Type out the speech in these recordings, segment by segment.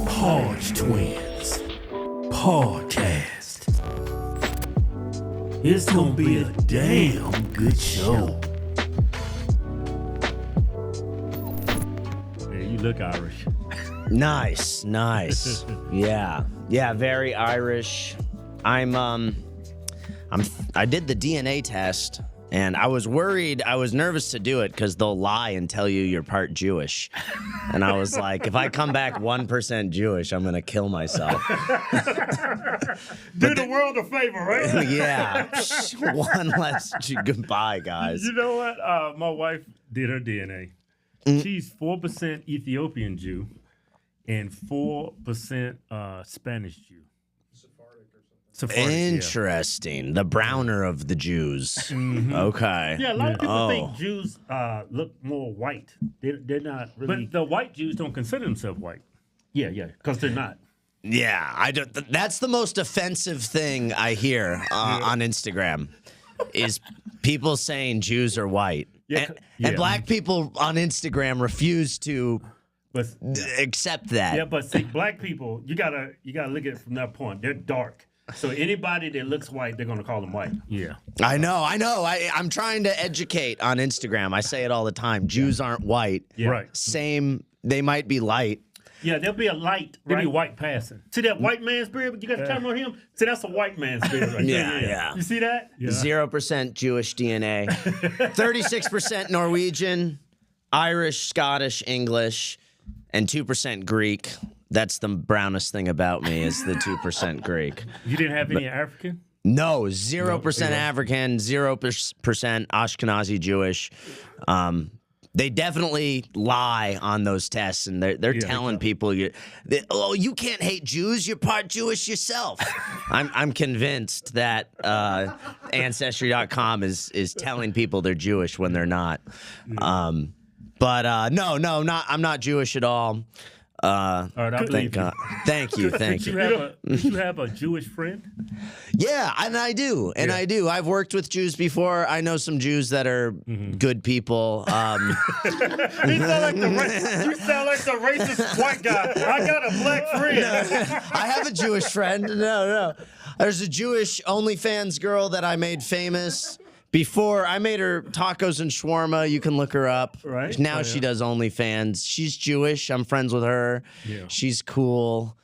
Hodgwtins podcast. It's gonna be a damn good show. Yeah, you look Irish. Nice. Yeah, very Irish. I did the DNA test, and I was worried. I was nervous to do it because they'll lie and tell you you're part Jewish. And I was like, if I come back 1% Jewish, I'm gonna kill myself. Do the world a favor, right? Yeah, one less. Goodbye, guys. You know what? My wife did her DNA. She's 4% Ethiopian Jew and 4% Spanish Jew. Sephardic, Interesting. The browner of the Jews. Mm-hmm. Okay. Yeah, a lot of people think Jews look more white. They're not really. But the white Jews don't consider themselves white. Yeah, because they're not. Yeah, I don't. That's the most offensive thing I hear on Instagram, is people saying Jews are white, and black people on Instagram refuse to accept that. Yeah, but see, black people, you gotta look at it from that point. They're dark. So anybody that looks white, they're gonna call them white. Yeah, I know. I'm trying to educate on Instagram. I say it all the time. Jews aren't white. Yeah. Right. Same. They might be light. Yeah, there'll be a light. There'll be white passing. See that white man's beard? You got the camera on him? See, that's a white man's beard right there. Yeah. You see that? Yeah. 0% Jewish DNA. 36% Norwegian, Irish, Scottish, English, and 2% Greek. That's the brownest thing about me, is the 2% Greek. You didn't have any African? No, 0% African, 0% Ashkenazi Jewish. They definitely lie on those tests, and they're telling people you can't hate Jews. You're part Jewish yourself. I'm convinced that Ancestry.com is telling people they're Jewish when they're not. But I'm not Jewish at all. All right, I believe you. Thank you. Did you have a Jewish friend? Yeah, and I do. I've worked with Jews before. I know some Jews that are good people. You sound like the racist white guy. I got a black friend. I have a Jewish friend. No. There's a Jewish OnlyFans girl that I made famous. Before, I made her tacos and shawarma. You can look her up. Right. Now she does OnlyFans. She's Jewish. I'm friends with her. Yeah. She's cool.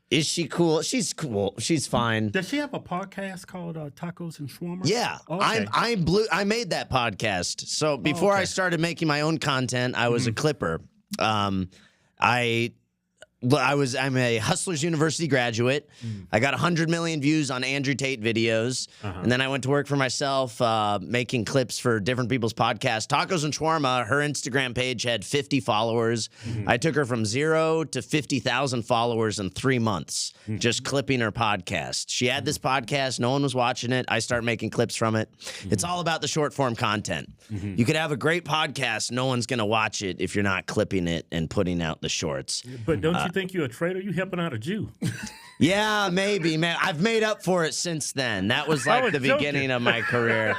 Is she cool? She's cool. She's fine. Does she have a podcast called Tacos and Shawarma? Yeah. Okay. I made that podcast. So before I started making my own content, I was a clipper. I'm a Hustlers University graduate. I got 100 million views on Andrew Tate videos. And then I went to work for myself, making clips for different people's podcasts. Tacos and Shawarma, her Instagram page had 50 followers. I took her from 0 to 50,000 followers in 3 months, just clipping her podcast. She had this podcast. No one was watching it. I started making clips from it. It's all about the short form content. You could have a great podcast. No one's going to watch it if you're not clipping it and putting out the shorts. But don't you think you're a traitor? You helping out a Jew. Yeah, maybe, man. I've made up for it since then. That was like the beginning of my career.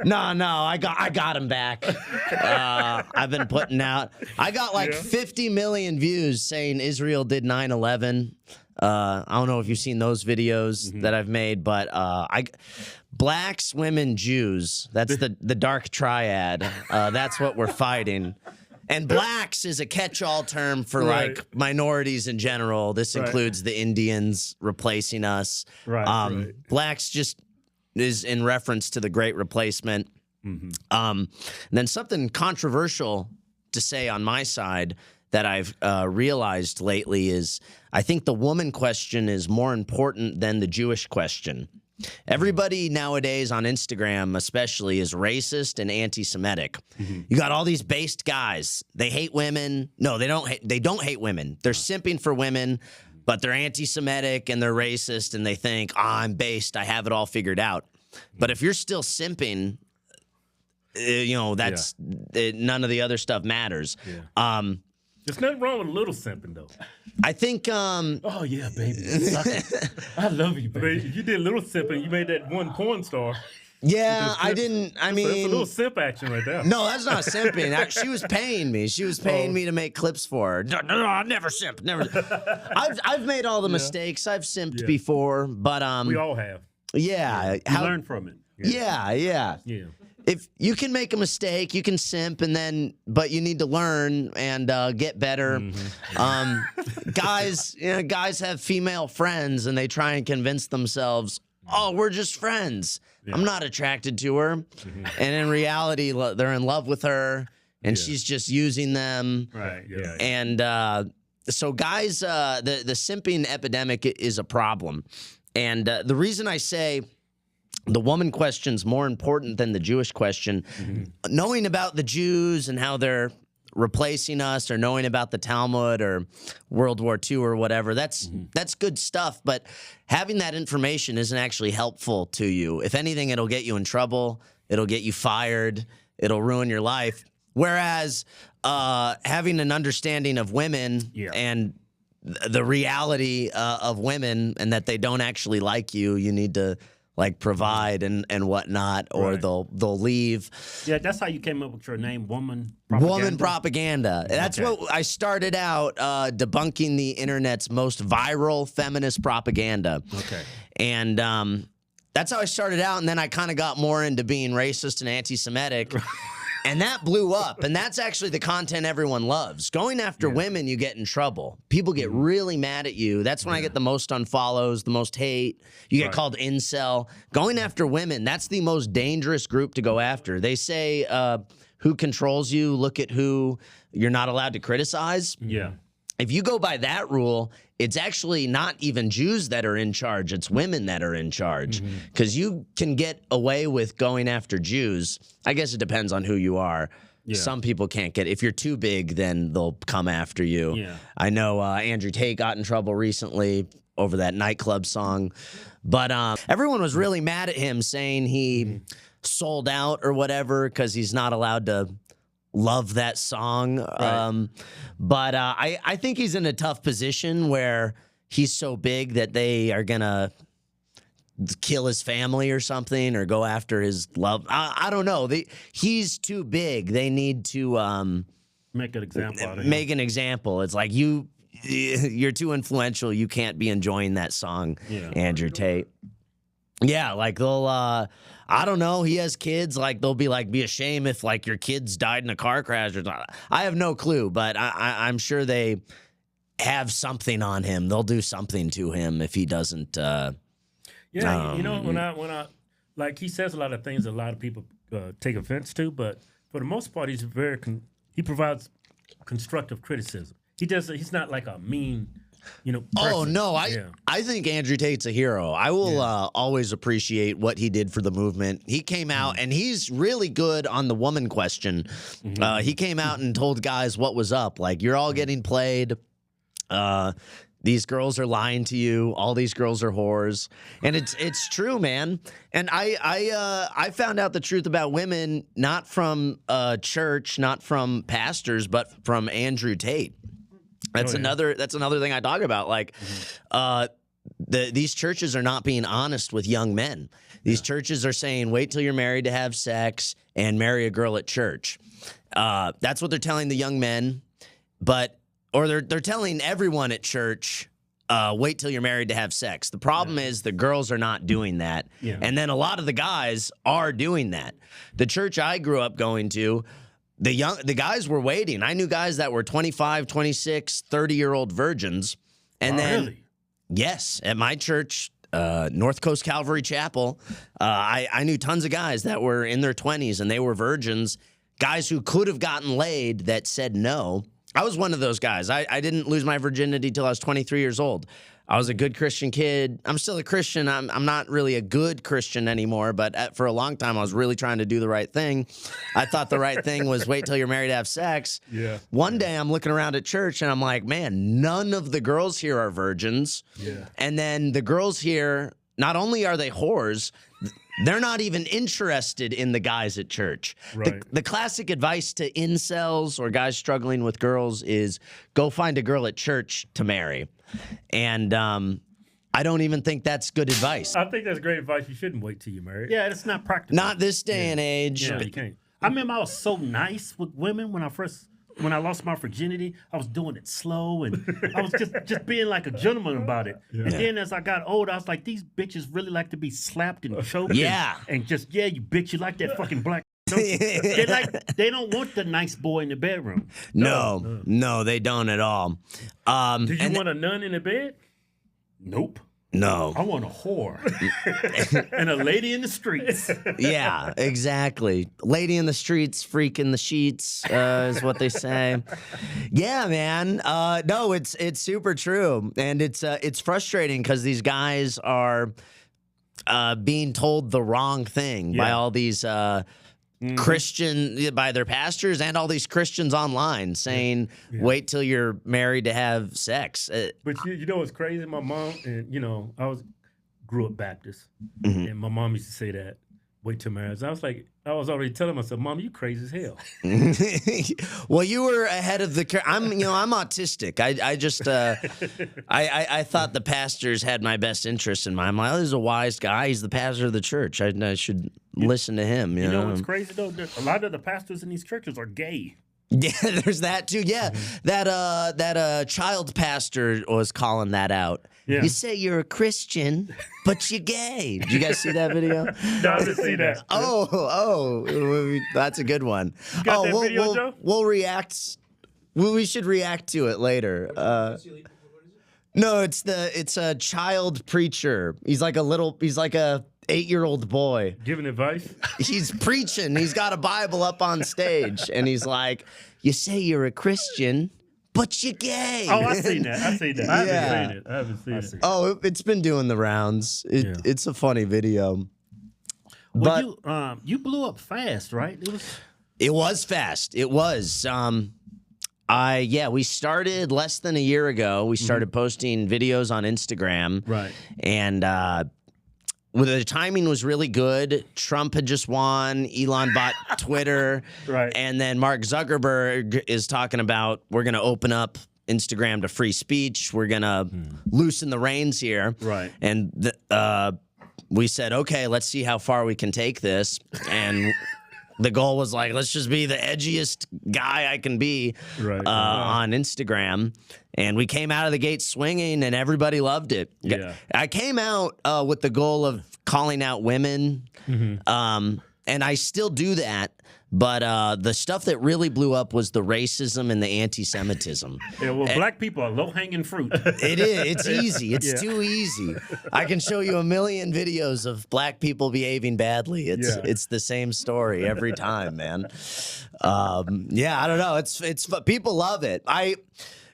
No, I got him back. I've been putting out. I got like 50 million views saying Israel did 9/11. I don't know if you've seen those videos that I've made, but blacks, women, Jews. That's the dark triad. That's what we're fighting. And blacks is a catch-all term for like minorities in general. This includes the Indians replacing us. Blacks just is in reference to the Great Replacement. And then something controversial to say on my side that I've realized lately is I think the woman question is more important than the Jewish question. Everybody nowadays on Instagram especially is racist and anti-Semitic. You got all these based guys. They hate women. No, they don't hate women. They're simping for women, but they're anti-Semitic and they're racist and they think, I'm based. I have it all figured out. But if you're still simping, that's none of the other stuff matters. There's nothing wrong with a little simping, though. I think. Oh yeah, baby. I love you, baby. You did a little simping. You made that one porn star. Yeah, I didn't. I It's a mean, little simp action right there. no, that's not simping. She was paying me. She was paying me to make clips for her. No, I never simp. Never. I've made all the mistakes. I've simped before, but we all have. Yeah, You learn from it. Yeah. If you can make a mistake, you can simp, but you need to learn and get better. Guys have female friends, and they try and convince themselves, "Oh, we're just friends. I'm not attracted to her," and in reality, they're in love with her, and she's just using them. Right. Yeah. And so, guys, the simping epidemic is a problem, and the reason I say the woman question's more important than the Jewish question. Knowing about the Jews and how they're replacing us, or knowing about the Talmud or World War II or whatever, that's good stuff. But having that information isn't actually helpful to you. If anything, it'll get you in trouble. It'll get you fired. It'll ruin your life. Whereas having an understanding of women and the reality of women, and that they don't actually like you, you need to provide and whatnot, or they'll leave. Yeah, that's how you came up with your name, Woman Propaganda. Woman Propaganda. That's what I started out debunking the internet's most viral feminist propaganda. Okay. And that's how I started out, and then I kind of got more into being racist and anti-Semitic. And that blew up. And that's actually the content everyone loves. Going after women, you get in trouble. People get really mad at you. That's when I get the most unfollows, the most hate. You get called incel. Going after women, that's the most dangerous group to go after. They say, who controls you? Look at who you're not allowed to criticize. Yeah. If you go by that rule, it's actually not even Jews that are in charge. It's women that are in charge. Because you can get away with going after Jews. I guess it depends on who you are. Yeah. Some people can't get. If you're too big, then they'll come after you. Yeah. I know Andrew Tate got in trouble recently over that nightclub song. But everyone was really mad at him, saying he sold out or whatever because he's not allowed to love that song. Right. But I think he's in a tough position where he's so big that they are going to kill his family or something, or go after his love. I don't know. He's too big. They need to make an example out of him. Make an example. It's like you're too influential. You can't be enjoying that song, Andrew Tate. Yeah, they'll I don't know. He has kids. They'll be ashamed if your kids died in a car crash or something. I have no clue, but I'm sure they have something on him. They'll do something to him if he doesn't. When I he says a lot of things that a lot of people take offense to, but for the most part, he's he provides constructive criticism. He's not like a mean. Person. Oh no, I think Andrew Tate's a hero. I will always appreciate what he did for the movement. He came out and he's really good on the woman question. He came out and told guys what was up. You're all getting played. These girls are lying to you. All these girls are whores, and it's true, man. And I found out the truth about women not from church, not from pastors, but from Andrew Tate. That's another thing I talk about. These churches are not being honest with young men. These churches are saying, wait till you're married to have sex and marry a girl at church. That's what they're telling the young men, or they're telling everyone at church, wait till you're married to have sex. The problem is the girls are not doing that. Yeah. And then a lot of the guys are doing that. The church I grew up going to, the guys were waiting. I knew guys that were 25, 26, 30-year-old virgins. And then, yes, at my church, North Coast Calvary Chapel, I knew tons of guys that were in their 20s and they were virgins, guys who could have gotten laid that said no. I was one of those guys. I didn't lose my virginity till I was 23 years old. I was a good Christian kid. I'm still a Christian. I'm not really a good Christian anymore, but for a long time, I was really trying to do the right thing. I thought the right thing was wait till you're married to have sex. Yeah. One day, I'm looking around at church, and I'm like, man, none of the girls here are virgins. Yeah. And then the girls here, not only are they whores, they're not even interested in the guys at church. Right. The classic advice to incels or guys struggling with girls is go find a girl at church to marry. And I don't even think that's good advice. I think that's great advice. You shouldn't wait till you're married. Yeah, it's not practical. Not this day and age. Yeah, you can't. I remember I was so nice with women when I lost my virginity. I was doing it slow and I was just being like a gentleman about it. Yeah. And then as I got older, I was like, these bitches really like to be slapped and choked. Yeah. And just, yeah, you bitch, you like that fucking black. They don't want the nice boy in the bedroom. No, they don't at all. Do you want a nun in the bed? Nope. No. I want a whore and a lady in the streets. Yeah, exactly. Lady in the streets, freak in the sheets, is what they say. Yeah, man. No, it's super true, and it's frustrating because these guys are being told the wrong thing by all these Christian, by their pastors and all these Christians online saying, wait till you're married to have sex. But you know what's crazy? My mom, and I grew up Baptist, and my mom used to say that, wait till marriage. I was already telling myself, Mom, you crazy as hell. Well, you were ahead of the I'm autistic. I just I thought the pastors had my best interest in mind. I'm like, oh, he's a wise guy. He's the pastor of the church. I should listen to him. You know what's crazy though? A lot of the pastors in these churches are gay. Yeah, there's that too. Yeah, that child pastor was calling that out. Yeah. You say you're a Christian, but you're gay. Did you guys see that video? No, I didn't see that. Oh, that's a good one. You got that video, Joe? We'll react. We should react to it later. No, it's a child preacher. He's like a 8-year-old boy. Giving advice? He's preaching. He's got a Bible up on stage, and he's like, you say you're a Christian, but you're gay. Oh, I've seen that. I haven't seen it. Oh, it's been doing the rounds. It's a funny video. Well, but you blew up fast, right? It was fast. It was. We started less than a year ago. We started posting videos on Instagram. Right. And the timing was really good. Trump had just won. Elon bought Twitter. Right. And then Mark Zuckerberg is talking about we're going to open up Instagram to free speech. We're going to loosen the reins here. Right. And we said, okay, let's see how far we can take this. And the goal was like, let's just be the edgiest guy I can be on Instagram. And we came out of the gate swinging, and everybody loved it. Yeah. I came out with the goal of calling out women, and I still do that. But the stuff that really blew up was the racism and the anti-Semitism. Yeah, well, black people are low-hanging fruit. It is. It's easy. It's too easy. I can show you a million videos of black people behaving badly. It's the same story every time, man. I don't know. It's people love it.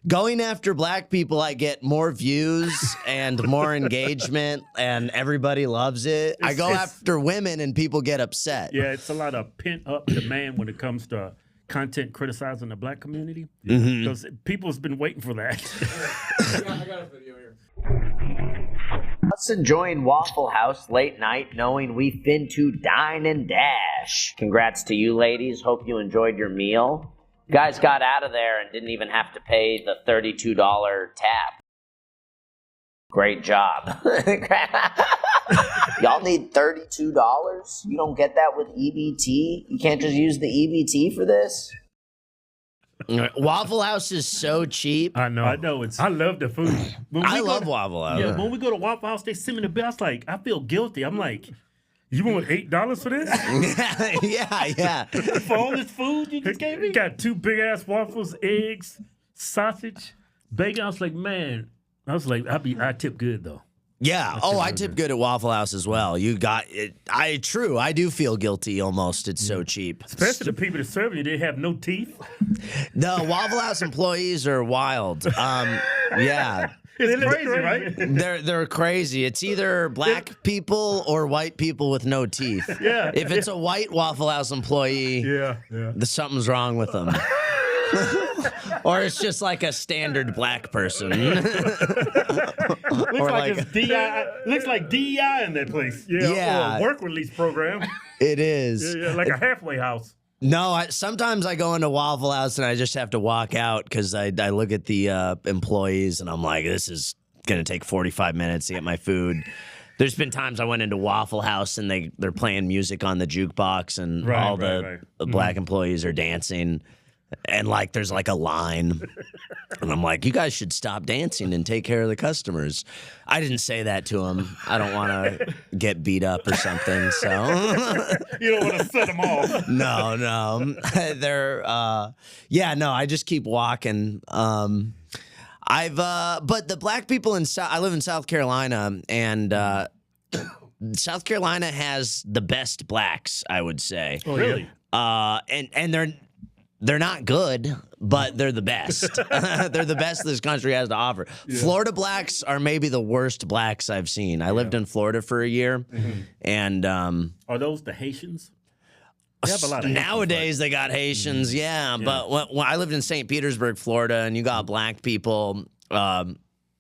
Going after black people, I get more views and more engagement, and everybody loves it. I go after women, and people get upset. Yeah, it's a lot of pent-up demand when it comes to content criticizing the black community. Because people's been waiting for that. I got a video here. Us enjoying Waffle House late night knowing we've been to dine and dash. Congrats to you ladies. Hope you enjoyed your meal. You guys got out of there and didn't even have to pay the $32 tab. Great job. Y'all need $32? You don't get that with EBT? You can't just use the EBT for this? Waffle House is so cheap. I know. I love the food. I love Waffle House. Yeah, when we go to Waffle House, they send me the bill. I was like, I feel guilty. I'm like, you want $8 for this? Yeah. For all this food you just gave me? You got 2 big-ass waffles, eggs, sausage, bacon. I was like, I tip good, though. Yeah. I tip good at Waffle House as well. You got it. I do feel guilty almost. It's so cheap. Especially the people that serve you, they have no teeth. The Waffle House employees are wild. Yeah. It's crazy, right? They're crazy. It's either black people or white people with no teeth. Yeah. If it's a white Waffle House employee, something's wrong with them. Or it's just like a standard black person. Looks like DEI in that place. Yeah. Or a work release program. It is. Yeah, like a halfway house. No, sometimes I go into Waffle House and I just have to walk out because I look at the employees and I'm like, this is gonna take 45 minutes to get my food. There's been times I went into Waffle House and they're playing music on the jukebox and all the black employees are dancing. And like there's like a line, and I'm like, you guys should stop dancing and take care of the customers. I didn't say that to them. I don't want to get beat up or something. So You don't want to set them off. no, they're no. I just keep walking. But the black people I live in South Carolina, and South Carolina has the best blacks, I would say. Oh, really? And they're not good, but they're the best. They're the best this country has to offer. Yeah. Florida blacks are maybe the worst blacks I've seen. I lived in Florida for a year, and are those the Haitians? They have a lot of nowadays. They got Haitians, but when I lived in St. Petersburg, Florida, and you got black people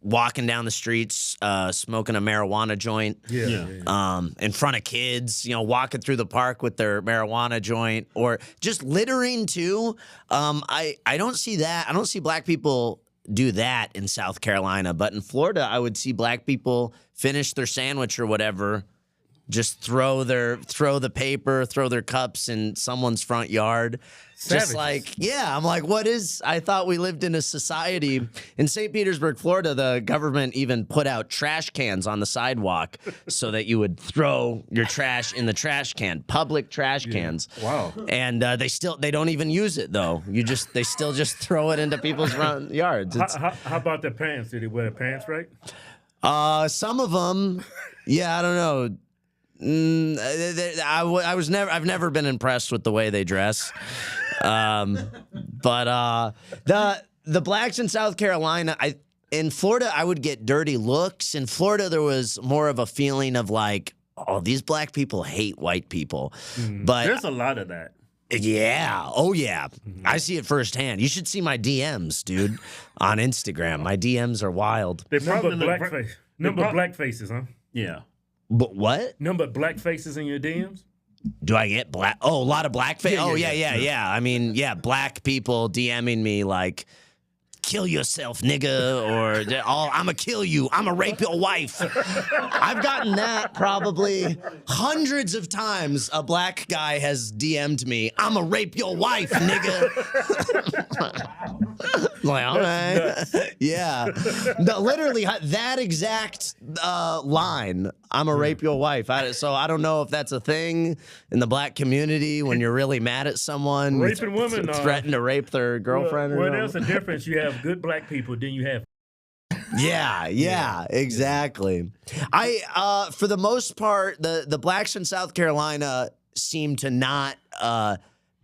walking down the streets, smoking a marijuana joint, in front of kids, walking through the park with their marijuana joint, or just littering too. I don't see that. I don't see black people do that in South Carolina, but in Florida, I would see black people finish their sandwich or whatever, just throw the paper, throw their cups in someone's front yard. Savages. Just like, I'm like, I thought we lived in a society. In St. Petersburg, Florida, the government even put out trash cans on the sidewalk so that you would throw your trash in the trash can, public trash cans. Wow. And they don't even use it though. They still just throw it into people's front yards. How about the pants? Did they wear pants right? Some of them, I don't know. I've never been impressed with the way they dress. But the blacks in South Carolina, in Florida, I would get dirty looks. In Florida, there was more of a feeling of like, oh, these black people hate white people. But there's a lot of that. Yeah. Oh, yeah. I see it firsthand. You should see my DMs, dude, on Instagram. My DMs are wild. They probably black faces, huh? Yeah. But what? Number of black faces in your DMs? Do I get black? Oh, a lot of black face. Yeah. I mean, black people DMing me like, kill yourself, nigga, or I'm gonna kill you. I'm gonna rape your wife. I've gotten that probably hundreds of times. A black guy has DM'd me, I'm gonna rape your wife, nigga. Like, all right. Yeah. No, literally, that exact line, I'm gonna rape your wife. So I don't know if that's a thing in the black community when you're really mad at someone. Raping women. Threaten to rape their girlfriend. Well, there's a difference. You have good black people, then you have. Yeah, exactly. For the most part, the blacks in South Carolina seem to not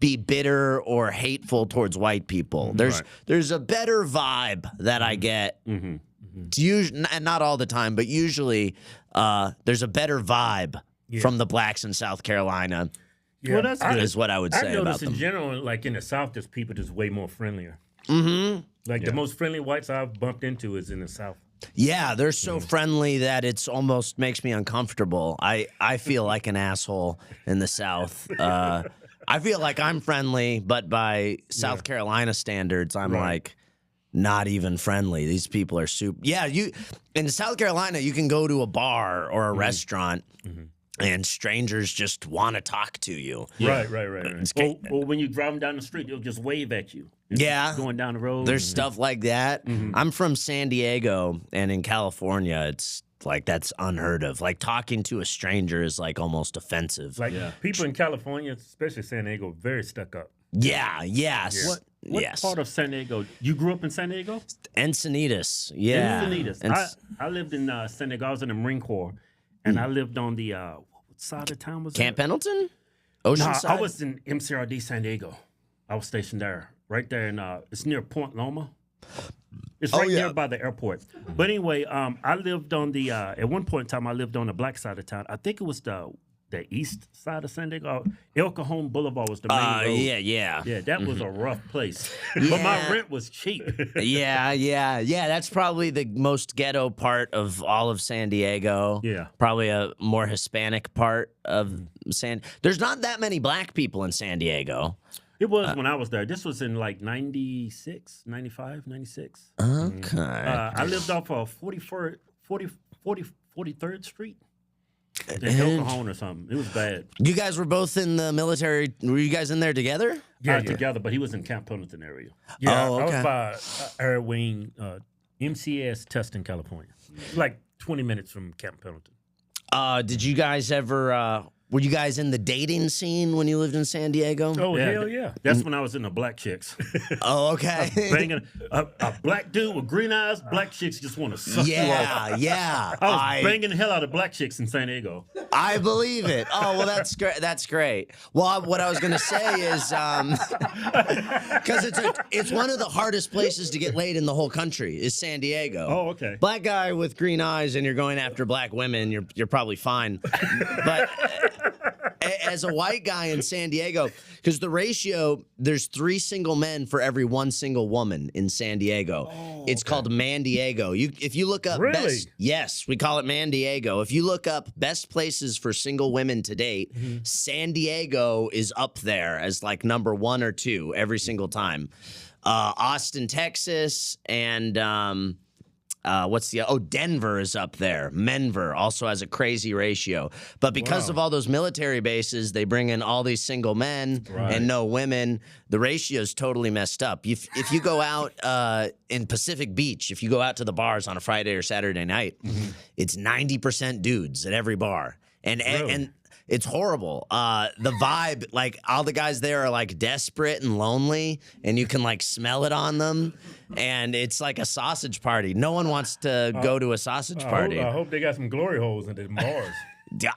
be bitter or hateful towards white people. There's a better vibe that I get. It's usually, and not all the time, but usually there's a better vibe from the blacks in South Carolina. Yeah. Well, that's good. Is what I would say about them. In general, like in the South, there's people just way more friendlier. Mm-hmm. The most friendly whites I've bumped into is in the South. Yeah, they're so friendly that it's almost makes me uncomfortable. I feel like an asshole in the South. I feel like I'm friendly, but by South Carolina standards, I'm like not even friendly. These people are super. Yeah, in South Carolina, you can go to a bar or a restaurant. And strangers just want to talk to you. Right. Or when you drive them down the street, they'll just wave at you. Going down the road. There's stuff like that. I'm from San Diego, and in California, it's like that's unheard of. Like talking to a stranger is like almost offensive. Like people in California, especially San Diego, very stuck up. Yes. What part of San Diego? You grew up in San Diego? Encinitas. Yeah. Encinitas. I lived in San Diego. I was in the Marine Corps, and I lived on the what side of town was Camp that? Pendleton? Oceanside? No, I was in MCRD San Diego. I was stationed there, right there in it's near Point Loma. It's right there by the airport. But anyway, I lived on the at one point in time I lived on the black side of town. I think it was the east side of San Diego. El Cajon Boulevard was the main road. Yeah, that was a rough place. But my rent was cheap. Yeah. That's probably the most ghetto part of all of San Diego. Yeah. Probably a more Hispanic part of There's not that many black people in San Diego. It was when I was there. This was in like 96, 95, 96. Okay. I lived off of 43rd Street in El Cajon or something. It was bad. You guys were both in the military. Were you guys in there together? Yeah, together, but he was in Camp Pendleton area. Yeah, Oh, okay. I was by Air Wing, MCS, Tustin, California. Like 20 minutes from Camp Pendleton. Did you guys ever? Were you guys in the dating scene when you lived in San Diego? Oh, hell yeah. That's when I was in the black chicks. Oh, okay. Banging a black dude with green eyes, black chicks just want to suck you off. Yeah. I was banging the hell out of black chicks in San Diego. I believe it. Oh, well, that's great. That's great. Well, what I was going to say is, because it's one of the hardest places to get laid in the whole country is San Diego. Oh, okay. Black guy with green eyes and you're going after black women, you're probably fine. But as a white guy in San Diego, because the ratio, there's 3 single men for every 1 single woman in San Diego. Oh, it's called Man Diego. If you look up yes, we call it Man Diego. If you look up best places for single women to date, San Diego is up there as like number 1 or 2 every single time. Austin, Texas, and Denver is up there. Menver also has a crazy ratio. But because of all those military bases, they bring in all these single men and no women. The ratio is totally messed up. If you go out in Pacific Beach, if you go out to the bars on a Friday or Saturday night, it's 90% dudes at every bar. And it's horrible. The vibe, like all the guys there are like desperate and lonely, and you can like smell it on them. And it's like a sausage party. No one wants to go to a sausage party. I hope they got some glory holes in the bars.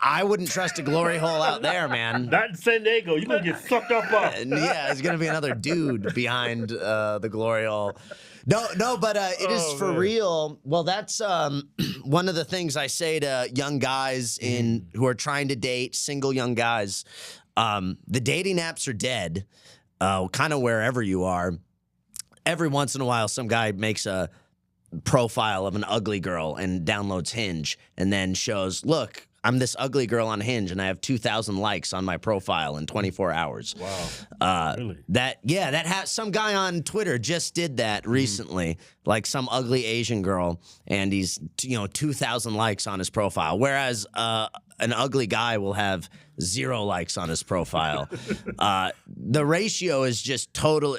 I wouldn't trust a glory hole out there, man. Not in San Diego. You're going to get sucked up off. Yeah, there's going to be another dude behind the glory hole. No, but it is for real. Well, that's one of the things I say to young guys who are trying to date, single young guys. The dating apps are dead, kind of wherever you are. Every once in a while, some guy makes a profile of an ugly girl and downloads Hinge and then shows, look, I'm this ugly girl on Hinge, and I have 2,000 likes on my profile in 24 hours. Wow. Really? Some guy on Twitter just did that recently, like some ugly Asian girl, and he's 2,000 likes on his profile, whereas an ugly guy will have 0 likes on his profile. The ratio is just total.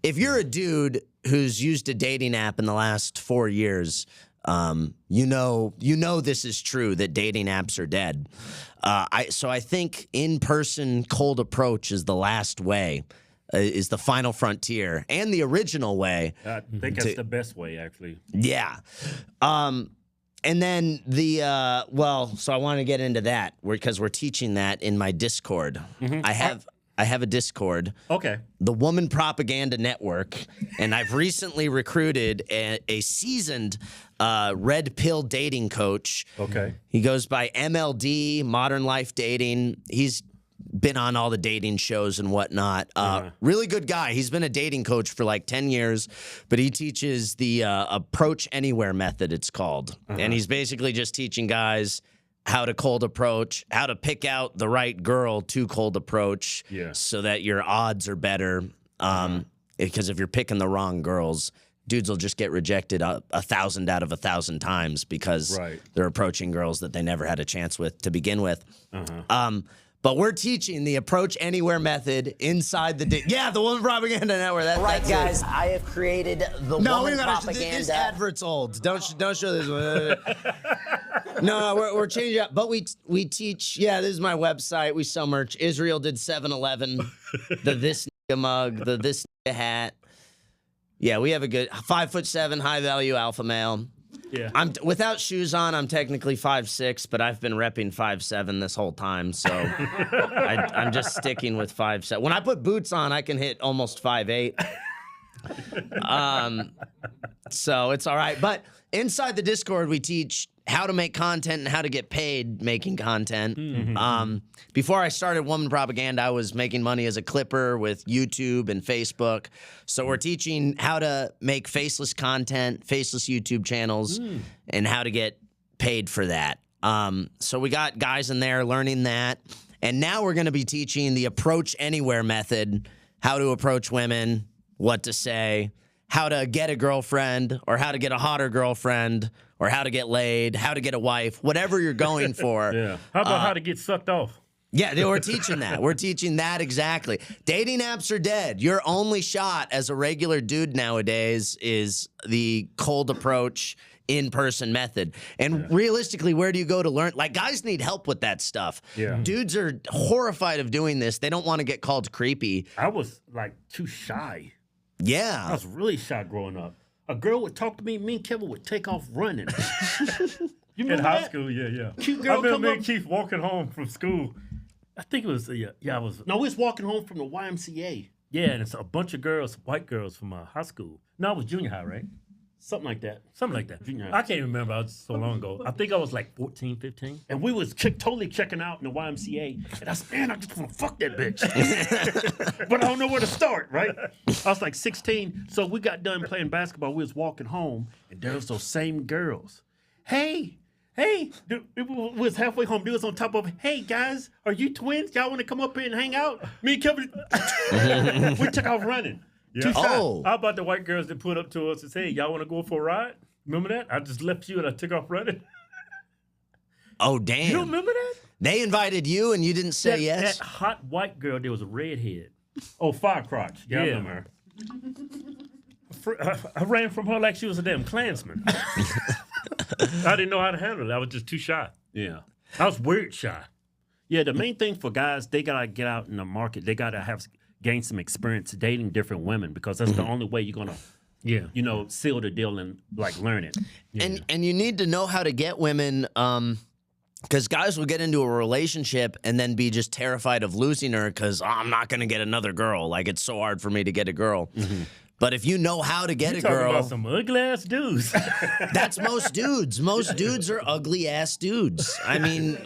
If you're a dude who's used a dating app in the last 4 years, you know this is true, that dating apps are dead. So I think in-person cold approach is the last way, is the final frontier, and the original way. I think that's the best way, actually. Yeah. And then so I want to get into that because we're teaching that in my Discord. I have a Discord. Okay. The Woman Propaganda Network, and I've recently recruited a seasoned red pill dating coach. Okay. He goes by MLD, Modern Life Dating. He's been on all the dating shows and whatnot. Really good guy. He's been a dating coach for like 10 years, but he teaches the Approach Anywhere method, it's called. And he's basically just teaching guys how to cold approach, how to pick out the right girl to cold approach so that your odds are better. Because if you're picking the wrong girls, dudes will just get rejected 1,000 out of 1,000 times because they're approaching girls that they never had a chance with to begin with. But we're teaching the Approach Anywhere method inside the the Woman Propaganda Network. That's guys, it. I have created the Woman Propaganda. This advert's old. Don't show this one. No, we're changing up. But we teach. Yeah, this is my website. We sell merch. Israel did 7-Eleven. The this nigga mug. The this nigga hat. Yeah, we have a good 5'7" high value alpha male. Yeah. I'm without shoes on. I'm technically 5'6", but I've been repping 5'7" this whole time. So I'm just sticking with 5'7". When I put boots on, I can hit almost 5'8". So it's all right. But inside the Discord, we teach how to make content and how to get paid making content. Before I started Woman Propaganda, I was making money as a clipper with YouTube and Facebook. So we're teaching how to make faceless content, faceless YouTube channels, and how to get paid for that. So we got guys in there learning that. And now we're going to be teaching the Approach Anywhere method how to approach women, what to say, how to get a girlfriend or how to get a hotter girlfriend or how to get laid, how to get a wife, whatever you're going for. Yeah. How about how to get sucked off? Yeah, we're teaching that. We're teaching that exactly. Dating apps are dead. Your only shot as a regular dude nowadays is the cold approach, in-person method. And realistically, where do you go to learn? Like, guys need help with that stuff. Yeah. Dudes are horrified of doing this. They don't want to get called creepy. I was like too shy. I Yeah. was really shy growing up. A girl would talk to me and Kevin would take off running. You In remember high that? school, yeah. Cute I girl remember come me up. and Keith walking home from school. I think it was, I was, No, we was walking home from the YMCA. yeah, and it's a bunch of girls, white girls from high school. No, it was junior high, right? Something like that. Something like that. Junior high. I can't remember. I was so long ago. I think I was like 14, 15. And we was totally checking out in the YMCA. And I said, man, I just want to fuck that bitch. But I don't know where to start, right? I was like 16. So we got done playing basketball. We was walking home. And there was those same girls. Hey. We was halfway home. They was on top of, hey, guys, are you twins? Y'all want to come up here and hang out? Me and Kevin, we took off running. Yeah. Too shy. Oh. How about the white girls that put up to us and say, hey, y'all want to go for a ride? Remember that? I just left you and I took off running. Oh, damn. You don't remember that? They invited you and you didn't say that, yes? That hot white girl, there was a redhead. Oh, fire crotch. Yeah, I Yeah. remember her. I ran from her like she was a damn Klansman. I didn't know how to handle it. I was just too shy. Yeah. I was weird shy. Yeah, the main thing for guys, they gotta get out in the market. They gotta gain some experience dating different women because that's the only way you're gonna, seal the deal and like learn it. And you need to know how to get women, because guys will get into a relationship and then be just terrified of losing her because I'm not going to get another girl. Like, it's so hard for me to get a girl. But if you know how to get You a talking girl, about some ugly ass dudes. that's most dudes. Most dudes are ugly ass dudes. I mean,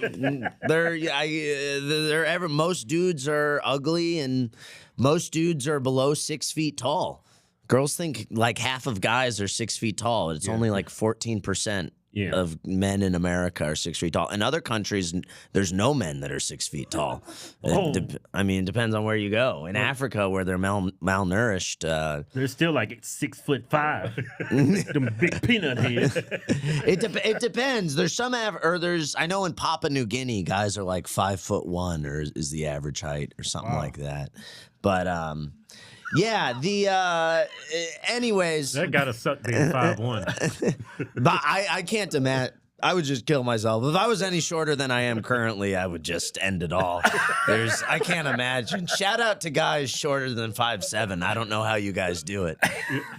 most dudes are ugly and most dudes are below 6 feet tall. Girls think like half of guys are 6 feet tall. It's only like 14% of men in America are 6 feet tall. In other countries, there's no men that are 6 feet tall. It depends on where you go. In Africa, where they're malnourished, They're still like 6'5". Them big peanut heads. it depends. There's some I know in Papua New Guinea, guys are like 5'1" or is the average height or something like that. But yeah, anyways. That gotta suck being 5'1". But I can't imagine. I would just kill myself. If I was any shorter than I am currently, I would just end it all. I can't imagine. Shout out to guys shorter than 5'7". I don't know how you guys do it.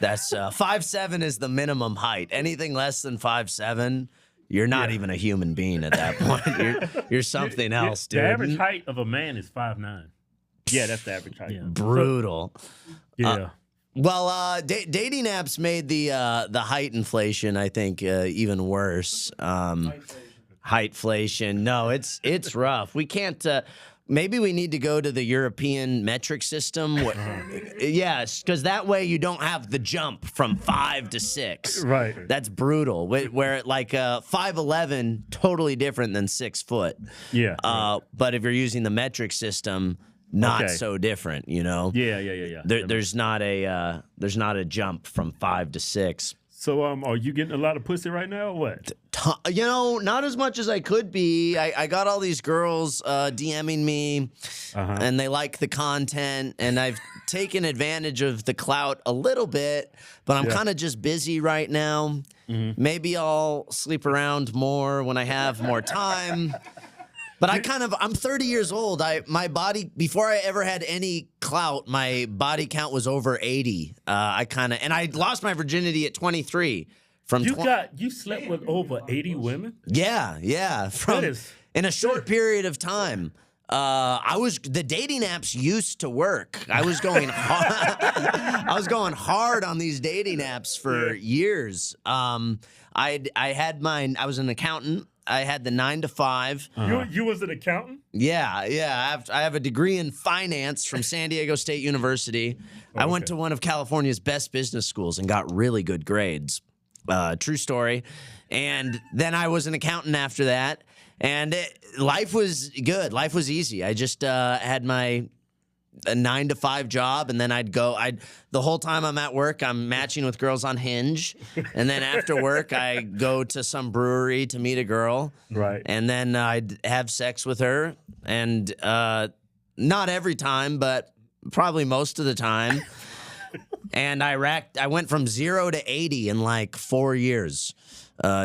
That's 5'7" is the minimum height. Anything less than 5'7", you're not even a human being at that point. You're something else, dude. The average height of a man is 5'9". Yeah, that's the average height. Yeah. Brutal. Yeah. Well, dating apps made the height inflation, I think, even worse. Heightflation. No, it's rough. We can't. Maybe we need to go to the European metric system. Yes, because that way you don't have the jump from 5 to 6. Right. That's brutal. Where like 5'11", totally different than 6 foot. Yeah. But if you're using the metric system, not so different. You know. Yeah. There's not a jump from 5 to 6. So, are you getting a lot of pussy right now or what? Not as much as I could be. I got all these girls DMing me, and they like the content, and I've taken advantage of the clout a little bit, but I'm kind of just busy right now. Maybe I'll sleep around more when I have more time. But I'm 30 years old. My body, before I ever had any clout, my body count was over 80. And I lost my virginity at 23. You slept with over 80 women? Yeah. In a short period of time. The dating apps used to work. I was going hard on these dating apps for years. I was an accountant. I had the 9 to 5. You was an accountant? Yeah. I have a degree in finance from San Diego State University. I went to one of California's best business schools and got really good grades. True story. And then I was an accountant after that. And life was good. Life was easy. I just had my a 9-to-5 job, and then the whole time I'm at work, I'm matching with girls on Hinge, and then after work, I go to some brewery to meet a girl, Right. and then I'd have sex with her, and not every time, but probably most of the time. And I went from 0 to 80 in like 4 years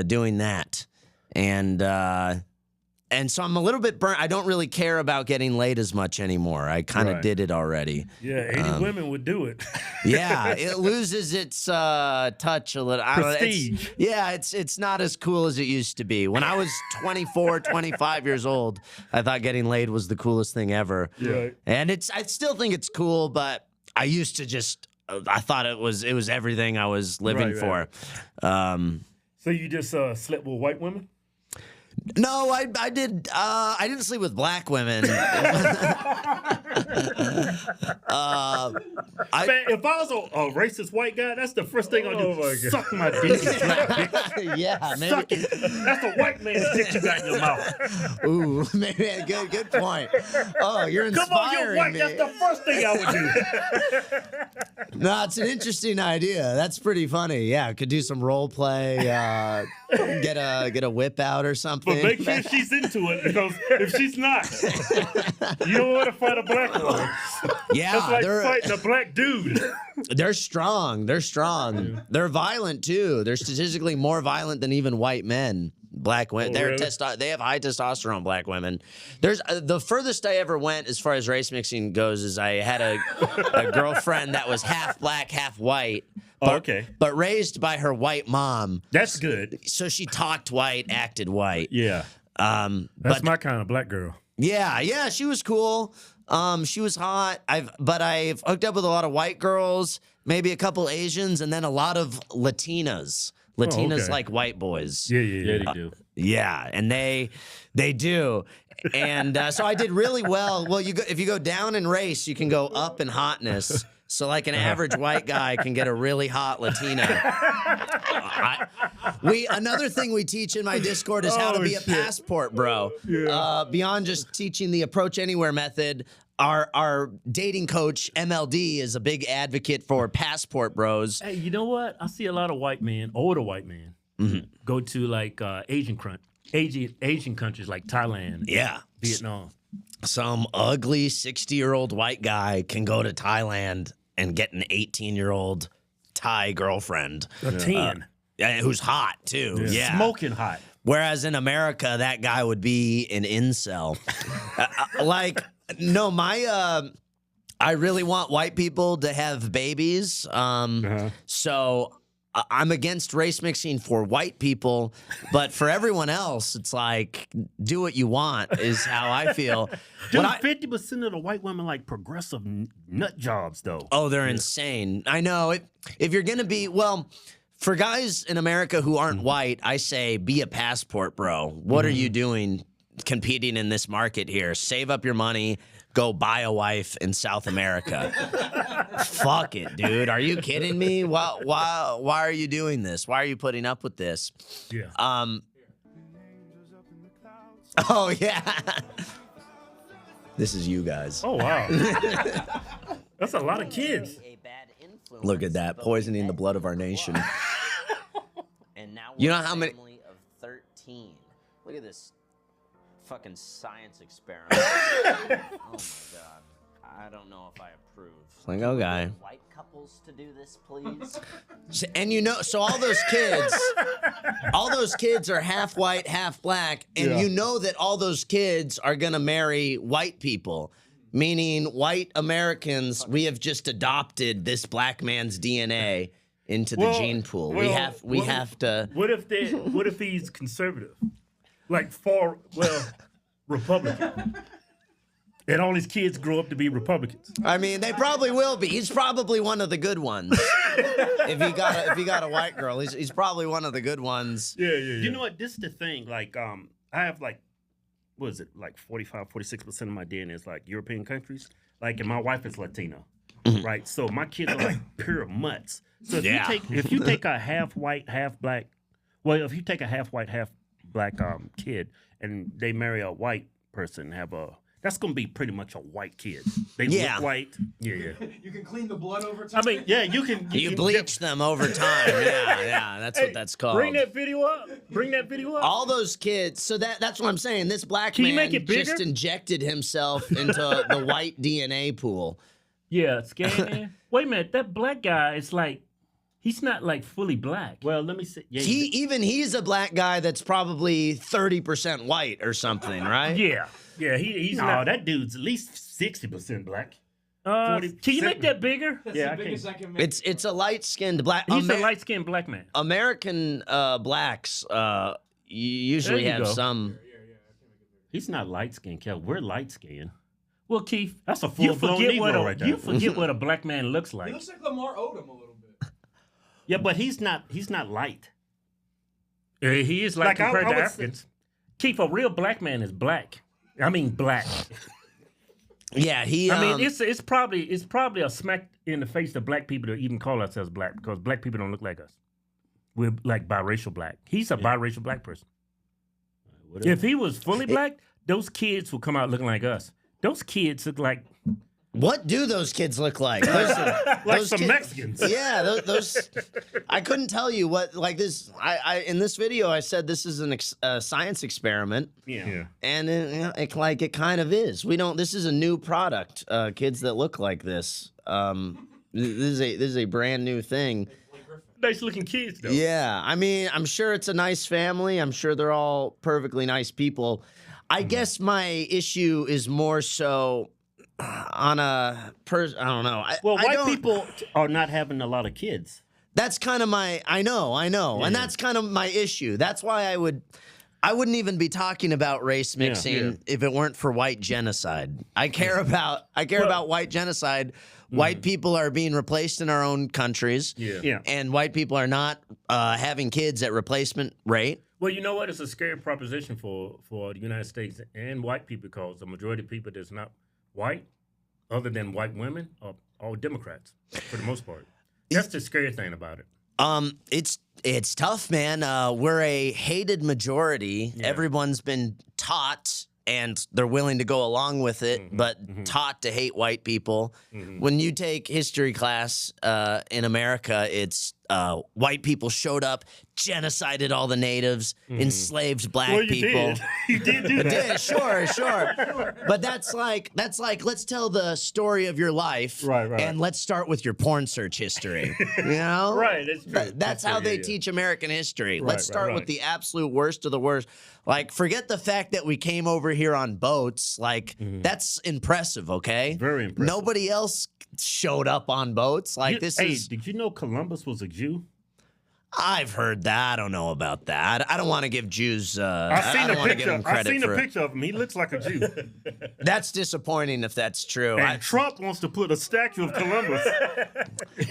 doing that. And so I'm a little bit burnt. I don't really care about getting laid as much anymore. I kind of did it already. Yeah, 80 women would do it. Yeah, it loses its touch a little. Prestige. It's not as cool as it used to be. When I was 24, 25 years old, I thought getting laid was the coolest thing ever. Yeah. And I still think it's cool, but I used to I thought it was everything I was living for. So you just slept with white women? No, I did. I didn't sleep with black women. Man, if I was a racist white guy, that's the first thing I'd do. Suck my dick and slap dick. Yeah, maybe. Suck it. That's a white man's dick you got in your mouth. Ooh, maybe good point. Oh, you're inspiring Come on, you're white. me. That's the first thing I would do. No, it's an interesting idea. That's pretty funny. Yeah, could do some role play. Get a whip out or something. But make sure she's into it, because if she's not, you don't want to fight a black woman. Yeah, it's like fighting a black dude. They're strong. They're strong. Yeah. They're violent too. They're statistically more violent than even white men. Black women, they have high testosterone. Black women. There's the furthest I ever went as far as race mixing goes is I had a girlfriend that was half black, half white. But raised by her white mom. That's good. So she talked white, acted white. Yeah. That's my kind of black girl. Yeah, she was cool. She was hot. I've hooked up with a lot of white girls, maybe a couple Asians, and then a lot of Latinas. Latinas like white boys. Yeah, they do. Yeah, and they do. And so I did really well. Well, if you go down in race, you can go up in hotness. So like an average white guy can get a really hot Latina. Another thing we teach in my Discord is how to be a passport bro. Yeah. Beyond just teaching the approach anywhere method, our dating coach MLD is a big advocate for passport bros. Hey, you know what? I see a lot of white men, older white men, go to like Asian countries like Thailand, Vietnam. Some ugly 60-year-old white guy can go to Thailand and get an 18-year-old Thai girlfriend. A 10. Who's hot, too. Yeah. Smoking hot. Whereas in America, that guy would be an incel. I really want white people to have babies. So I'm against race mixing for white people, but for everyone else, it's like, do what you want is how I feel. Dude, 50% of the white women like progressive nut jobs, though. Oh, they're insane. I know. If you're going to be, for guys in America who aren't white, I say be a passport bro. What are you doing competing in this market here? Save up your money. Go buy a wife in South America. Fuck it, dude. Are you kidding me? Why are you doing this? Why are you putting up with this? Yeah. Oh, yeah. This is you guys. Oh, wow. That's a lot of kids. Look at that. Poisoning the blood of our nation. And now you know how many? Of 13. Look at this fucking science experiment. Oh my god. I don't know if I approve. Like, okay. White couples to do this, please. And so all those kids are half white, half black, and you know that all those kids are gonna marry white people. Meaning white Americans, we have just adopted this black man's DNA into the gene pool. We have to. What if he's conservative? Like Republican. And all his kids grow up to be Republicans. I mean, they probably will be. He's probably one of the good ones. if he got a white girl, he's probably one of the good ones. Yeah. You know what? This is the thing. Like, I have like, what is it? Like 45, 46% of my DNA is like European countries. Like, and my wife is Latina, right? So my kids are like pure mutts. So if you take a half white, half black, if you take a half white, half black kid and they marry a white person, have a that's gonna be pretty much a white kid. They Yeah. look white. Yeah. You can clean the blood over time. I mean, yeah, you can. You bleach them over time. Yeah, that's what that's called. Bring that video up. Bring that video up. All those kids. So that's what I'm saying. This black Can you man make it bigger? just injected himself into the white DNA pool. Yeah, scan. Wait a minute. That black guy is like, he's not like fully black. Well, let me see. Yeah, He's a black guy that's probably 30% white or something, right? Yeah. Yeah, he's no, not. that dude's at least 60% black. 40, can you make that bigger? That's yeah, the I biggest I can make. It's a light-skinned black. He's a light-skinned black man. American blacks usually There you have go. some. He's not light skinned, Kel. We're light skinned. Well, Keith, That's a you full blown forget what Negro right there. you forget what a black man looks He like. looks like Lamar Odom a little bit. Yeah, but he's not light. He is like Like, I compared to would say- Africans. Keith, a real black man is black. I mean, black. Yeah, he. I mean, it's probably a smack in the face to black people to even call ourselves black because black people don't look like us. We're like biracial black. He's a biracial black person. If he was fully black, those kids would come out looking like us. Those kids look like What do those kids look like? Like those some kids- Mexicans. Yeah, those. I couldn't tell you what like this. I in this video I said this is a science experiment, Yeah. and it kind of is. We don't. This is a new product. Kids that look like this. This is a brand new thing. nice looking kids though. Yeah, I mean, I'm sure it's a nice family. I'm sure they're all perfectly nice people. I guess my issue is more so on a I don't know. Well, I white don't- people are not having a lot of kids. That's kind of my. I know, and that's kind of my issue. That's why I wouldn't even be talking about race mixing if it weren't for white genocide. I care about white genocide. White people are being replaced in our own countries. Yeah. And white people are not having kids at replacement rate. Well, you know what? It's a scary proposition for the United States and white people because the majority of people that's not white, other than white women, are all Democrats for the most part. That's the scary thing about it. It's tough, man. We're a hated majority. Yeah. Everyone's been taught, and they're willing to go along with it, but taught to hate white people. When you take history class in America, it's white people showed up, genocided all the natives, enslaved black people. You did do that. Yeah, sure. But that's like let's tell the story of your life, Right. and let's start with your porn search history. You know, Right, that's true. That's how they teach American history. Let's start with right. the absolute worst of the worst. Like, forget the fact that we came over here on boats. Like, that's impressive. Okay, Very impressive. Nobody else showed up on boats. Like, Hey, did you know Columbus was a Jew? I've heard that. I don't know about that. I don't want to give Jews. I I seen don't a want to give picture. them I credit seen for a it. picture of him. He looks like a Jew. That's disappointing if that's true. And Trump wants to put a statue of Columbus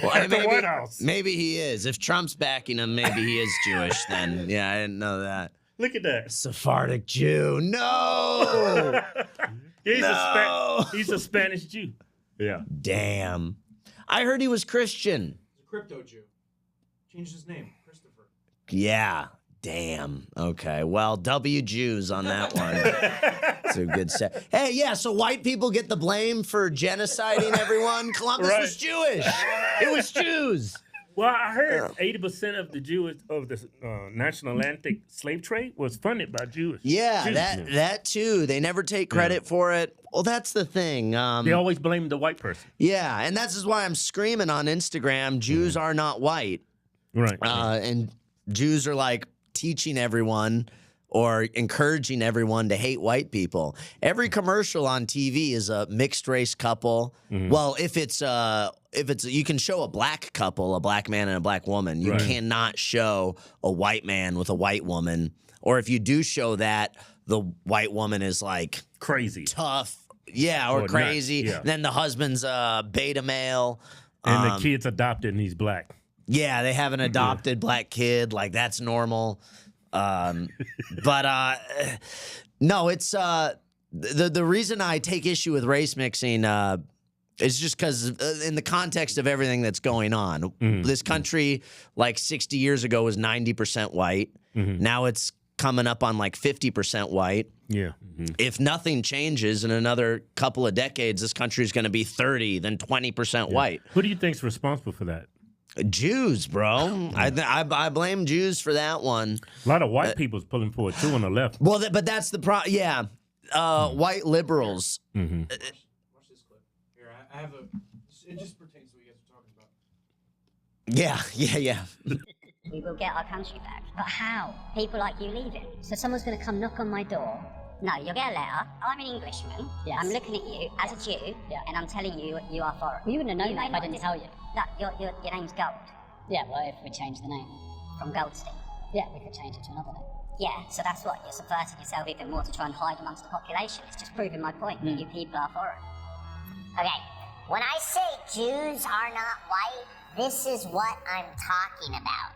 Well, at the White House. Maybe he is. If Trump's backing him, maybe he is Jewish then. Yeah, I didn't know that. Look at that. Sephardic Jew. No! He's a Spanish Jew. Yeah. Damn. I heard he was Christian. He's a crypto Jew. Changed his name, Christopher. Yeah. Damn. Okay. Well, W Jews on that one. It's a good set. Hey, yeah, so white people get the blame for genociding everyone. Columbus Right. was Jewish. It was Jews. Well, I heard 80% of the Jewish of the National Atlantic slave trade was funded by Jewish. Yeah, Jews. that too. They never take credit for it. Well, that's the thing. They always blame the white person. Yeah, and that's why I'm screaming on Instagram, Jews are not white. Right. And Jews are like teaching everyone or encouraging everyone to hate white people. Every commercial on TV is a mixed race couple. Well, if it's you can show a black couple, a black man and a black woman. You Right. cannot show a white man with a white woman. Or if you do show that, the white woman is like Crazy. tough, yeah, or Or nuts, crazy. yeah. Then the husband's beta male. And the kid's adopted and he's black. Yeah, they have an adopted black kid. Like, that's normal. But no, it's the reason I take issue with race mixing is just because in the context of everything that's going on, this country like 60 years ago was 90% white. Now it's coming up on like 50% white. Yeah. If nothing changes in another couple of decades, this country is going to be 30, then 20% white. Who do you think's responsible for that? Jews, bro. I blame Jews for that one. A lot of white people's pulling for it too on the left. Well, but that's the problem. Yeah, white liberals. Watch this clip. Here, I have a. It just pertains to what you guys are talking about. Yeah. We will get our country back. But how? People like you leaving. So someone's going to come knock on my door. No, you'll get a letter. I'm an Englishman. Yes. I'm looking at you as a Jew, and I'm telling you you are foreign. You wouldn't have known that if I didn't tell you. That your name's Gold. Yeah, well, if we change the name. From Goldstein. Yeah, we could change it to another name. Yeah, so that's what, you're subverting yourself even more to try and hide amongst the population. It's just proving my point that you people are foreign. Okay, when I say Jews are not white, this is what I'm talking about.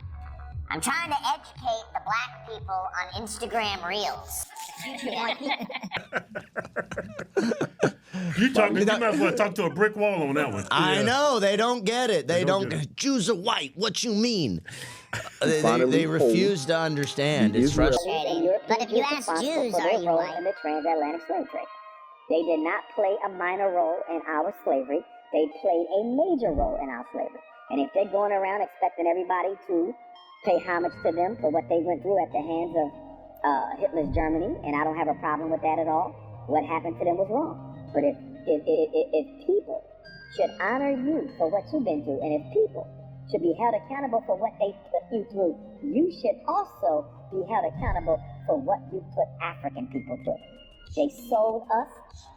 I'm trying to educate the black people on Instagram Reels. You might as well talk to a brick wall on that one. I know, they don't get it. They don't. Jews are white. What you mean? They refuse to understand. It's frustrating. But if you ask Jews, are you white? In the transatlantic slave trade, they did not play a minor role in our slavery. They played a major role in our slavery. And if they're going around expecting everybody to pay homage to them for what they went through at the hands of Hitler's Germany, and I don't have a problem with that at all. What happened to them was wrong. But if people should honor you for what you've been through, and if people should be held accountable for what they put you through, you should also be held accountable for what you put African people through. They sold us,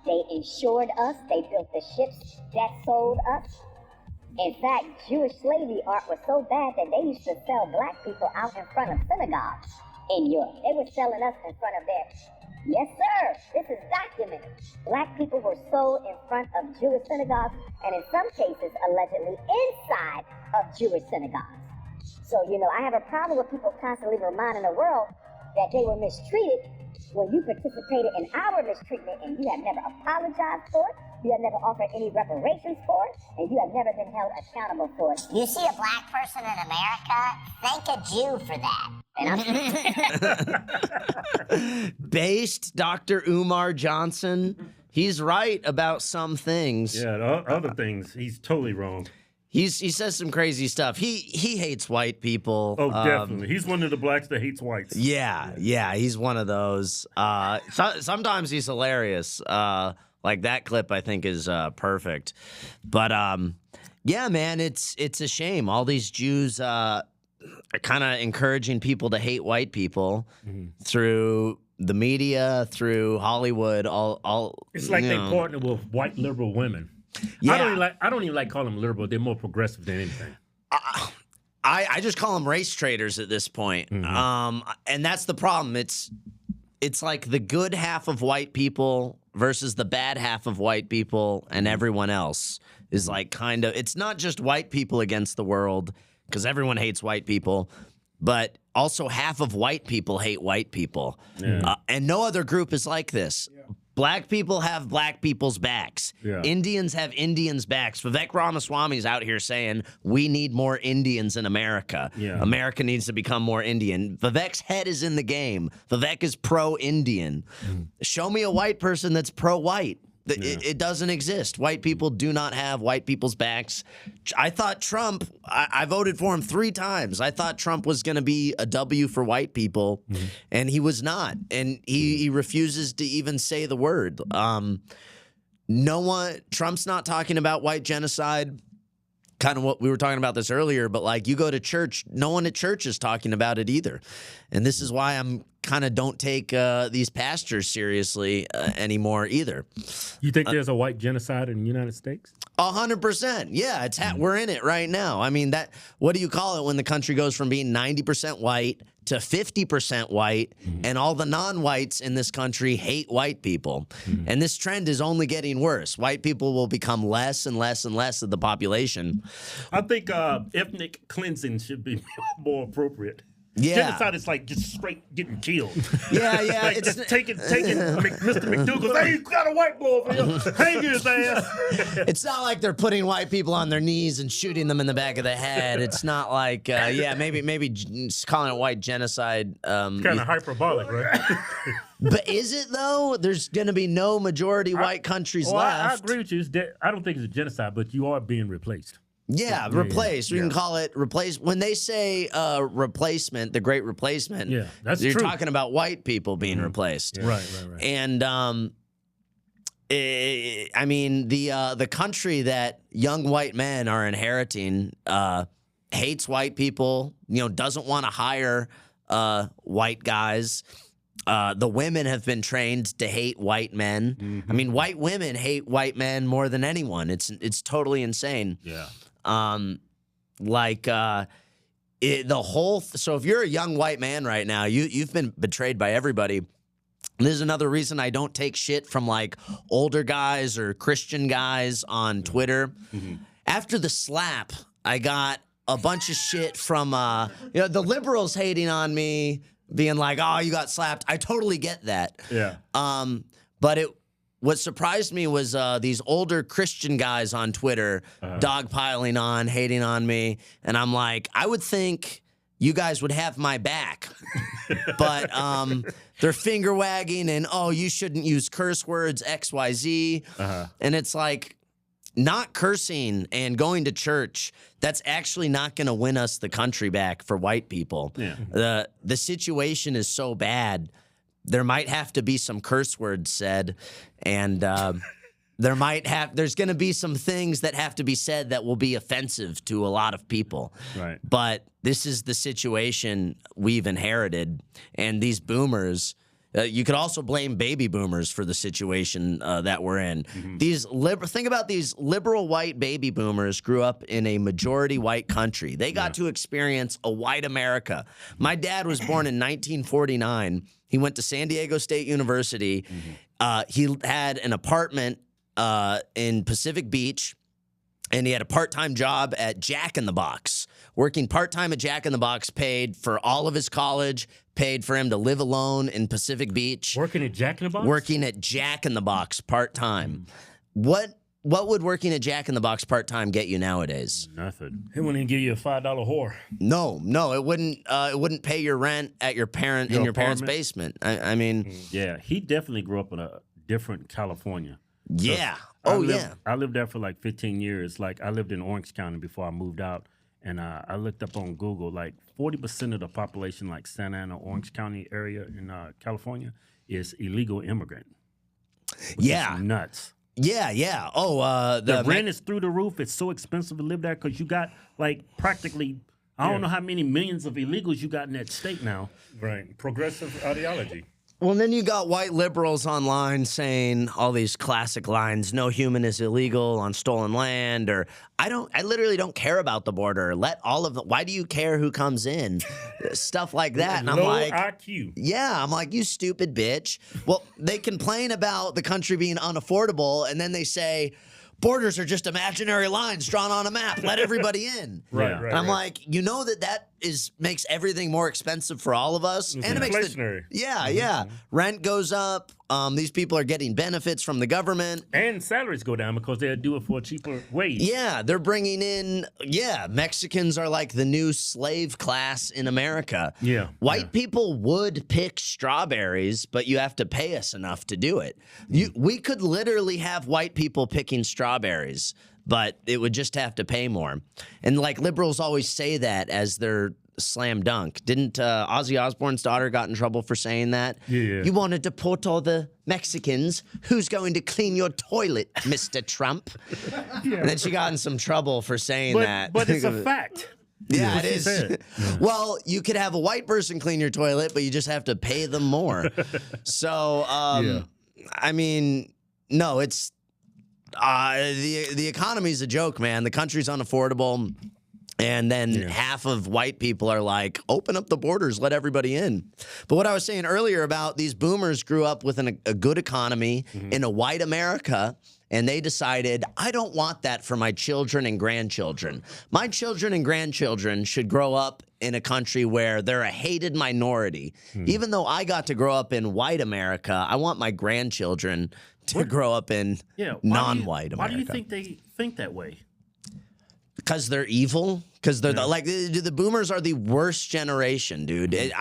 they insured us, they built the ships that sold us. In fact, Jewish slavery art was so bad that they used to sell black people out in front of synagogues in Europe. They were selling us in front of theirs. Yes, sir. This is documented. Black people were sold in front of Jewish synagogues, and in some cases, allegedly inside of Jewish synagogues. So, I have a problem with people constantly reminding the world that they were mistreated when you participated in our mistreatment and you have never apologized for it, you have never offered any reparations for it, and you have never been held accountable for it. You see a black person in America, thank a Jew for that. And Based Dr. Umar Johnson, he's right about some things. Yeah, other things, he's totally wrong. He says some crazy stuff. He hates white people. Oh, definitely. He's one of the blacks that hates whites. Yeah, he's one of those. Sometimes he's hilarious. Like that clip, I think, is perfect. But yeah, man, it's a shame. All these Jews are kind of encouraging people to hate white people through the media, through Hollywood. It's like they partner with white liberal women. Yeah. I don't even like calling them liberal. They're more progressive than anything. I just call them race traders at this point. And that's the problem. It's like the good half of white people versus the bad half of white people, and everyone else is like kind of, it's not just white people against the world, because everyone hates white people, but also half of white people hate white people. And no other group is like this. Black people have black people's backs. Indians have Indians' backs. Vivek Ramaswamy's out here saying we need more Indians in America. America needs to become more Indian. Vivek's head is in the game. Vivek is pro-Indian. Show me a white person that's pro-white. It doesn't exist. White people do not have white people's backs. I thought Trump, I voted for him 3 times. I thought Trump was going to be a W for white people, and he was not. And he refuses to even say the word. Trump's not talking about white genocide. Kind of what we were talking about this earlier, but like you go to church, no one at church is talking about it either. And this is why I'm kind of don't take these pastors seriously anymore either. You think there's a white genocide in the United States? 100%. Yeah, we're in it right now. I mean, what do you call it when the country goes from being 90% white to 50% white, and all the non-whites in this country hate white people. And this trend is only getting worse. White people will become less and less and less of the population. I think ethnic cleansing should be more appropriate. Yeah. Genocide is like just straight getting killed. Yeah. Like It's just taking Mr. McDougall. Hey, you got a white boy over here. Hang his ass. It's not like they're putting white people on their knees and shooting them in the back of the head. It's not like, maybe just calling it white genocide. Kind of hyperbolic, right? But is it though? There's going to be no majority white countries left. I agree with you. I don't think it's a genocide, but you are being replaced. Yeah, replaced. We can call it replace. When they say replacement, the Great Replacement, that's you're true. talking about white people being replaced. Right. And I mean, the country that young white men are inheriting hates white people. Doesn't want to hire white guys. The women have been trained to hate white men. Mm-hmm. I mean, white women hate white men more than anyone. It's totally insane. Yeah. The whole. So if you're a young white man right now, you've been betrayed by everybody. And this is another reason I don't take shit from like older guys or Christian guys on Twitter. Mm-hmm. After the slap, I got a bunch of shit from the liberals hating on me, being like, "Oh, you got slapped." I totally get that. Yeah. But what surprised me was these older Christian guys on Twitter dogpiling on, hating on me, and I'm like, I would think you guys would have my back, but they're finger wagging and you shouldn't use curse words XYZ, and it's like, not cursing and going to church, that's actually not going to win us the country back for white people. Yeah. The situation is so bad. There might have to be some curse words said, and there's going to be some things that have to be said that will be offensive to a lot of people. Right. But this is the situation we've inherited, and these boomers. You could also blame baby boomers for the situation that we're in. Mm-hmm. Think about these liberal white baby boomers grew up in a majority white country. They got to experience a white America. My dad was born in 1949. He went to San Diego State University. Mm-hmm. He had an apartment in Pacific Beach, and he had a part-time job at Jack in the Box. Working part-time at Jack in the Box paid for all of his college, paid for him to live alone in Pacific Beach. Working at Jack in the Box? Working at Jack in the Box part-time. What would working at Jack in the Box part-time get you nowadays? Nothing. He wouldn't even give you a $5 whore. No, it wouldn't. It wouldn't pay your rent at your parents' basement. I mean, yeah, he definitely grew up in a different California. Yeah. I lived there for like 15 years. Like I lived in Orange County before I moved out. And I looked up on Google, like 40% of the population, like Santa Ana, Orange County area in California, is illegal immigrant. Which is nuts. Yeah. The rent is through the roof. It's so expensive to live there because you got like practically, I don't know how many millions of illegals you got in that state now. Right. Progressive ideology. Well, then you got white liberals online saying all these classic lines, no human is illegal on stolen land, or I literally don't care about the border. Why do you care who comes in? Stuff like that. And I'm like, IQ. Yeah, I'm like, you stupid bitch. Well, they complain about the country being unaffordable, and then they say, borders are just imaginary lines drawn on a map. Let everybody in. Right. And I'm like, that makes everything more expensive for all of us. It's and it makes inflationary. Yeah. Rent goes up. These people are getting benefits from the government. And salaries go down because they'll do it for a cheaper wage. Yeah, they're bringing in, Mexicans are like the new slave class in America. Yeah. White people would pick strawberries, but you have to pay us enough to do it. We could literally have white people picking strawberries, but it would just have to pay more. And like liberals always say that as their slam dunk. Didn't Ozzy Osbourne's daughter got in trouble for saying that? Yeah. You want to deport all the Mexicans? Who's going to clean your toilet, Mr. Trump? And then she got in some trouble for saying that. But it's a fact. Yeah, it is. Well, you could have a white person clean your toilet, but you just have to pay them more. So, I mean, no, it's the economy's a joke, man. The country's unaffordable. And then half of white people are like, open up the borders, let everybody in. But what I was saying earlier about these boomers grew up with a good economy in a white America, and they decided, I don't want that for my children and grandchildren. My children and grandchildren should grow up in a country where they're a hated minority. Even though I got to grow up in white America, I want my grandchildren to grow up in non-white America. Why do you think they think that way? Because they're evil. Because they're the boomers are the worst generation, dude.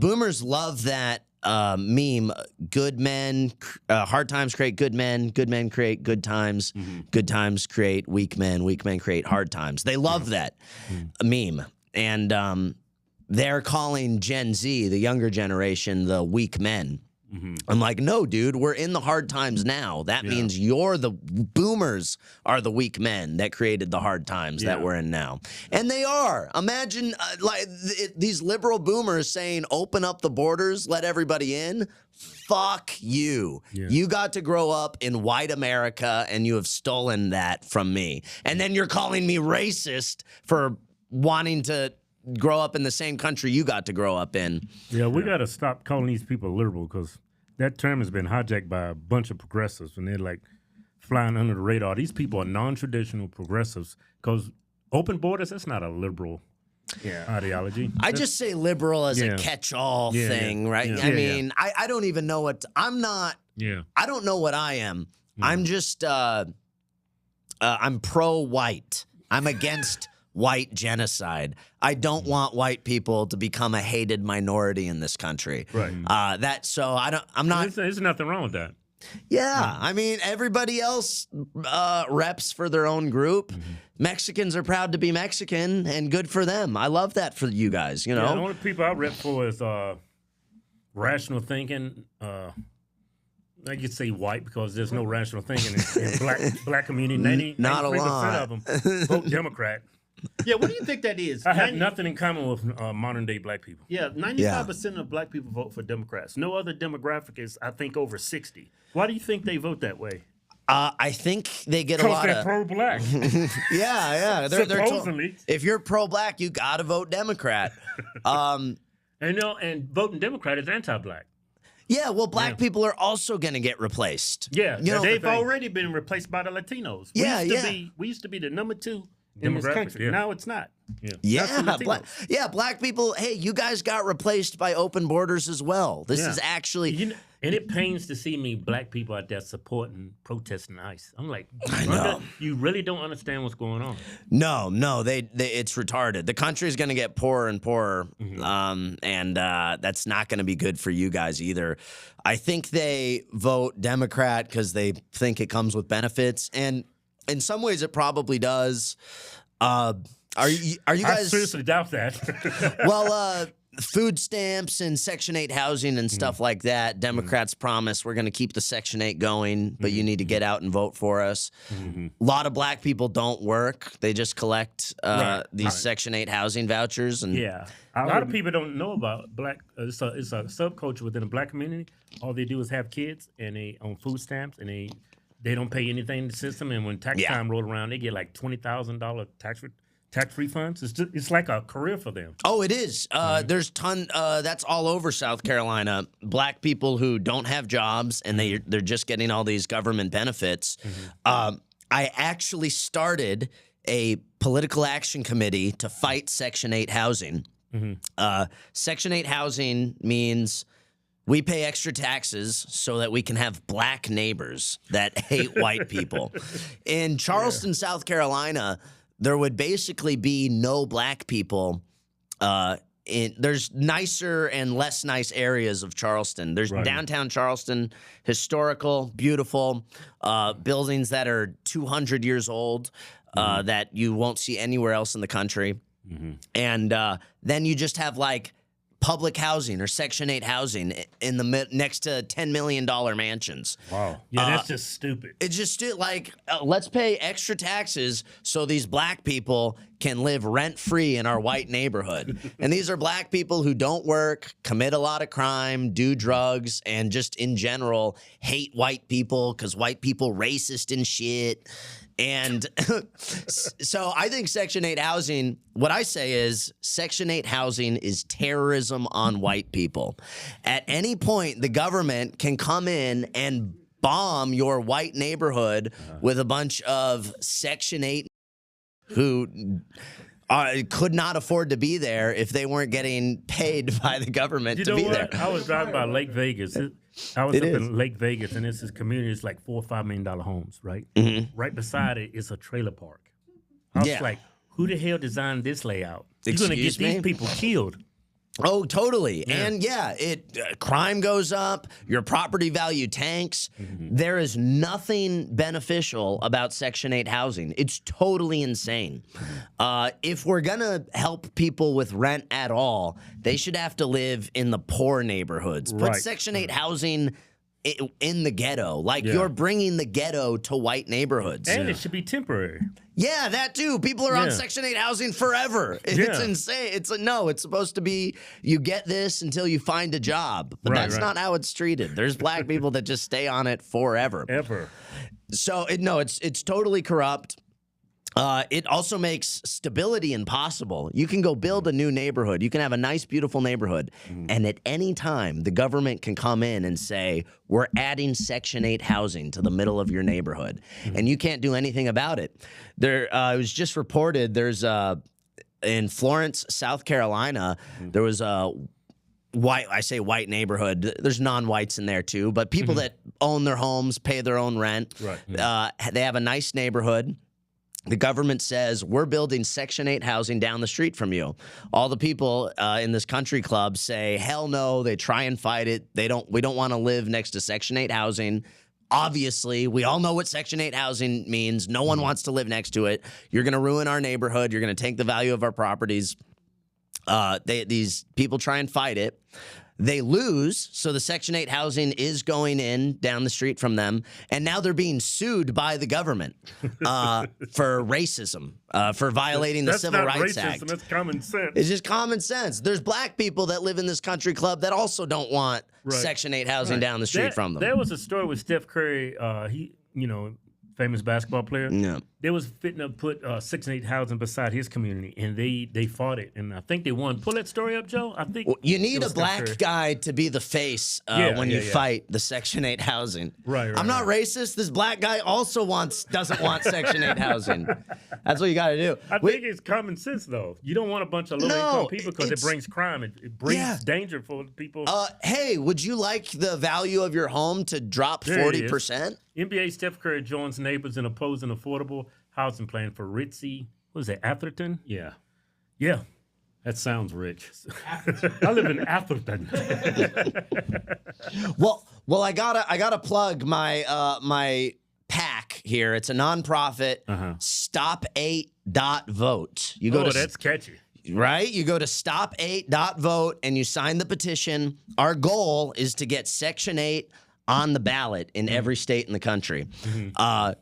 Boomers love that meme. Good men, hard times create good men create good times. Good times create weak men create hard times. They love that meme, and they're calling Gen Z, the younger generation, the weak men. I'm like, no, dude, we're in the hard times now. That means you're the boomers are the weak men that created the hard times that we're in now. And they are. Imagine these liberal boomers saying, open up the borders, let everybody in. Fuck you. You got to grow up in white America, and you have stolen that from me. And then you're calling me racist for wanting to grow up in the same country you got to grow up in. Yeah, we got to stop calling these people liberal, because that term has been hijacked by a bunch of progressives, and they're like flying under the radar. These people are non-traditional progressives, because open borders, that's not a liberal ideology. I just say liberal as a catch-all thing, right? I mean, I don't even know what I'm not. I don't know what I am. I'm just I'm pro-white. I'm against white genocide. I don't want white people to become a hated minority in this country. Right. I'm not. There's nothing wrong with that. Yeah. I mean, everybody else reps for their own group. Mexicans are proud to be Mexican, and good for them. I love that for you guys, you know? The only people I rep for is rational thinking. I could say white, because there's no rational thinking in black community. Not a 93% of them vote Democrat. Yeah, what do you think that is? I have nothing in common with modern day black people. Yeah, 95% of black people vote for Democrats. No other demographic is, I think, over 60. Why do you think they vote that way? I think they get a lot they're of pro-black. yeah. Supposedly. If you're pro-black, you got to vote Democrat. And voting Democrat is anti-black. Yeah, well, black people are also going to get replaced. Yeah, they've already been replaced by the Latinos. We used to be the number 2 in this country. Now it's not. Black people, hey, you guys got replaced by open borders as well. This is actually... and it pains to see me, black people out there supporting, protesting ICE. I'm like, I know. You really don't understand what's going on. No, it's retarded. The country is going to get poorer and poorer, and that's not going to be good for you guys either. I think they vote Democrat because they think it comes with benefits, and in some ways it probably does. Are you guys? I seriously doubt that. Well, food stamps and Section 8 housing and stuff like that. Democrats promise we're going to keep the Section 8 going, but you need to get out and vote for us. A lot of black people don't work. They just collect these Section 8 housing vouchers. And a lot of people don't know about black. It's a subculture within the black community. All they do is have kids, and they on food stamps, and they don't pay anything in the system. And when tax time rolled around, they get like $20,000 tax refunds. It's like a career for them. Oh, it is. There's that's all over South Carolina. Black people who don't have jobs, and they're just getting all these government benefits. I actually started a political action committee to fight Section 8 housing. Section 8 housing means we pay extra taxes so that we can have black neighbors that hate white people. In Charleston, South Carolina, there would basically be no black people. There's nicer and less nice areas of Charleston. There's downtown Charleston, historical, beautiful, buildings that are 200 years old that you won't see anywhere else in the country. And then you just have like public housing or Section 8 housing in the next to $10 million mansions. Wow. Yeah, that's just stupid. It's just like, let's pay extra taxes so these black people can live rent-free in our white neighborhood. And these are black people who don't work, commit a lot of crime, do drugs, and just in general hate white people because white people racist and shit. And so I think Section 8 housing, what I say is Section 8 housing is terrorism on white people. At any point, the government can come in and bomb your white neighborhood with a bunch of Section 8 who could not afford to be there if they weren't getting paid by the government to be there. I was driving by Lake Vegas. I was up in Lake Vegas, and it's this community. It's like $4 or $5 million homes, right? Mm-hmm. Right beside it is a trailer park. I was like, who the hell designed this layout? You're going to get these people killed. Oh, totally. Yeah. And crime goes up, your property value tanks. Mm-hmm. There is nothing beneficial about Section 8 housing. It's totally insane. If we're going to help people with rent at all, they should have to live in the poor neighborhoods. Put Section 8 housing in the ghetto. Like you're bringing the ghetto to white neighborhoods. And it should be temporary. Yeah, that too. People are on Section 8 housing forever. It's insane. It's supposed to be you get this until you find a job. But that's not how it's treated. There's black people that just stay on it forever. So it's totally corrupt. It also makes stability impossible. You can go build a new neighborhood. You can have a nice, beautiful neighborhood. And at any time, the government can come in and say, we're adding Section 8 housing to the middle of your neighborhood. And you can't do anything about it. It was just reported there's in Florence, South Carolina, there was a white neighborhood. There's non-whites in there too, but people that own their homes, pay their own rent. They have a nice neighborhood. The government says, we're building Section 8 housing down the street from you. All the people in this country club say, hell no, they try and fight it. We don't want to live next to Section 8 housing. Obviously, we all know what Section 8 housing means. No one wants to live next to it. You're going to ruin our neighborhood. You're going to take the value of our properties. These people try and fight it. They lose, so the Section 8 housing is going in down the street from them, and now they're being sued by the government for racism, for violating the Civil Rights Act. That's common sense. It's just common sense. There's black people that live in this country club that also don't want Section 8 housing down the street from them. There was a story with Steph Curry. Famous basketball player. Yeah. They was fitting to put Section 8 housing beside his community, and they fought it, and I think they won. Pull that story up, Joe. I think you need a black guy to be the face when you fight the Section 8 housing. I'm not racist. This black guy also doesn't want Section 8 housing. That's what you got to do. I think it's common sense, though. You don't want a bunch of low-income people because it brings crime. It brings danger for people. Hey, would you like the value of your home to drop 40%? NBA Steph Curry joins neighbors in opposing affordable housing plan for ritzy, what is it, Atherton? Yeah. That sounds rich. I live in Atherton. well, I gotta plug my PAC here. It's a nonprofit. Stop8.vote. You go that's catchy. Right? You go to stop8.vote and you sign the petition. Our goal is to get Section 8 on the ballot in every state in the country.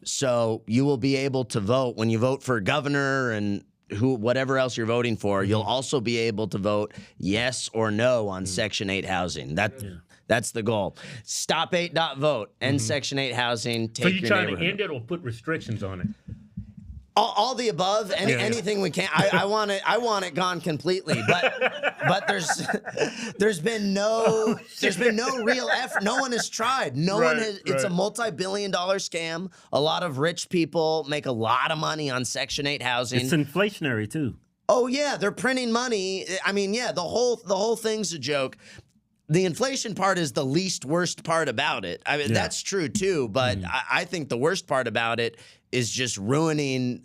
So you will be able to vote when you vote for governor and whatever else you're voting for. You'll also be able to vote yes or no on Section 8 housing. That's the goal. Stop8.vote. End Section 8 housing. Take so you're trying to end it or put restrictions on it? All the above, anything we can. I want it gone completely. But there's been no real effort. No one has tried. No one has. It's a multi-billion-dollar scam. A lot of rich people make a lot of money on Section 8 housing. It's inflationary too. Oh yeah, they're printing money. I mean, the whole thing's a joke. The inflation part is the least worst part about it. I mean, that's true too, but I think the worst part about it is just ruining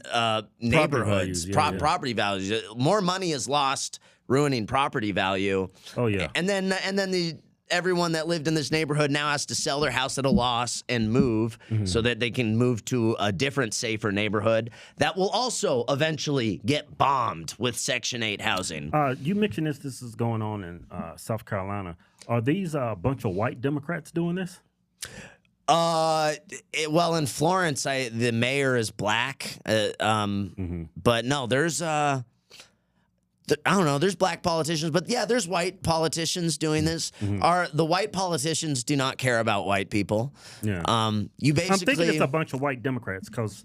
neighborhoods, property values. More money is lost ruining property value. Oh yeah. And then everyone that lived in this neighborhood now has to sell their house at a loss and move so that they can move to a different, safer neighborhood that will also eventually get bombed with Section 8 housing. You mentioned this is going on in South Carolina. Are these a bunch of white Democrats doing this? Well, in Florence, the mayor is black. But no, there's I don't know. There's black politicians, but yeah, there's white politicians doing this. The white politicians do not care about white people. Yeah. You basically. I'm thinking it's a bunch of white Democrats because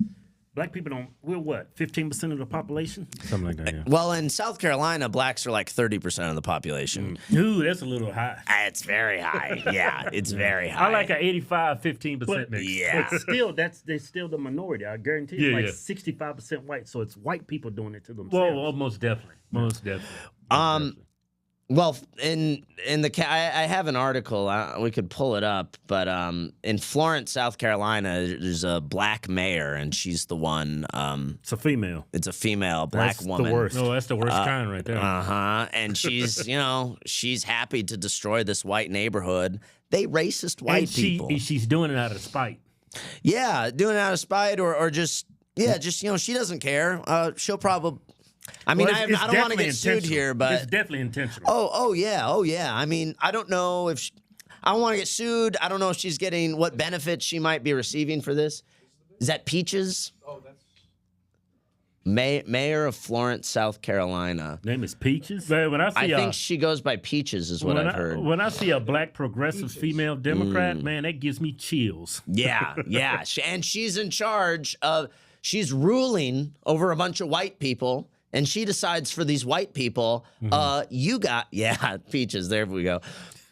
Black people don't. We're what? 15% of the population. Something like that. Yeah. Well, in South Carolina, blacks are like 30% of the population. Ooh, that's a little high. It's very high. Yeah, it's very high. I like an 85-15% mix. Yeah. But still, they're still the minority. I guarantee you, Yeah, like 65% white. So it's white people doing it to themselves. Well, most definitely. Most definitely. Well, in the I have an article. We could pull it up, but in Florence, South Carolina, there's a black mayor, and she's the one. It's a female. It's a female black That's woman. the worst. No, that's the worst kind right there. And she's, she's happy to destroy this white neighborhood. They racist white people. She's doing it out of spite. Yeah, doing it out of spite or just she doesn't care. She'll probably. I mean, I don't want to get sued here, but it's definitely intentional. Oh yeah. I mean, I don't know if I don't want to get sued. I don't know if she's getting what benefits she might be receiving for this. Is that Peaches? Oh, that's Mayor of Florence, South Carolina. Name is Peaches. But when I think she goes by Peaches, is what I've heard. When I see a black progressive female Democrat, man, that gives me chills. Yeah. And she's in charge of. She's ruling over a bunch of white people. And she decides for these white people, Peaches, there we go.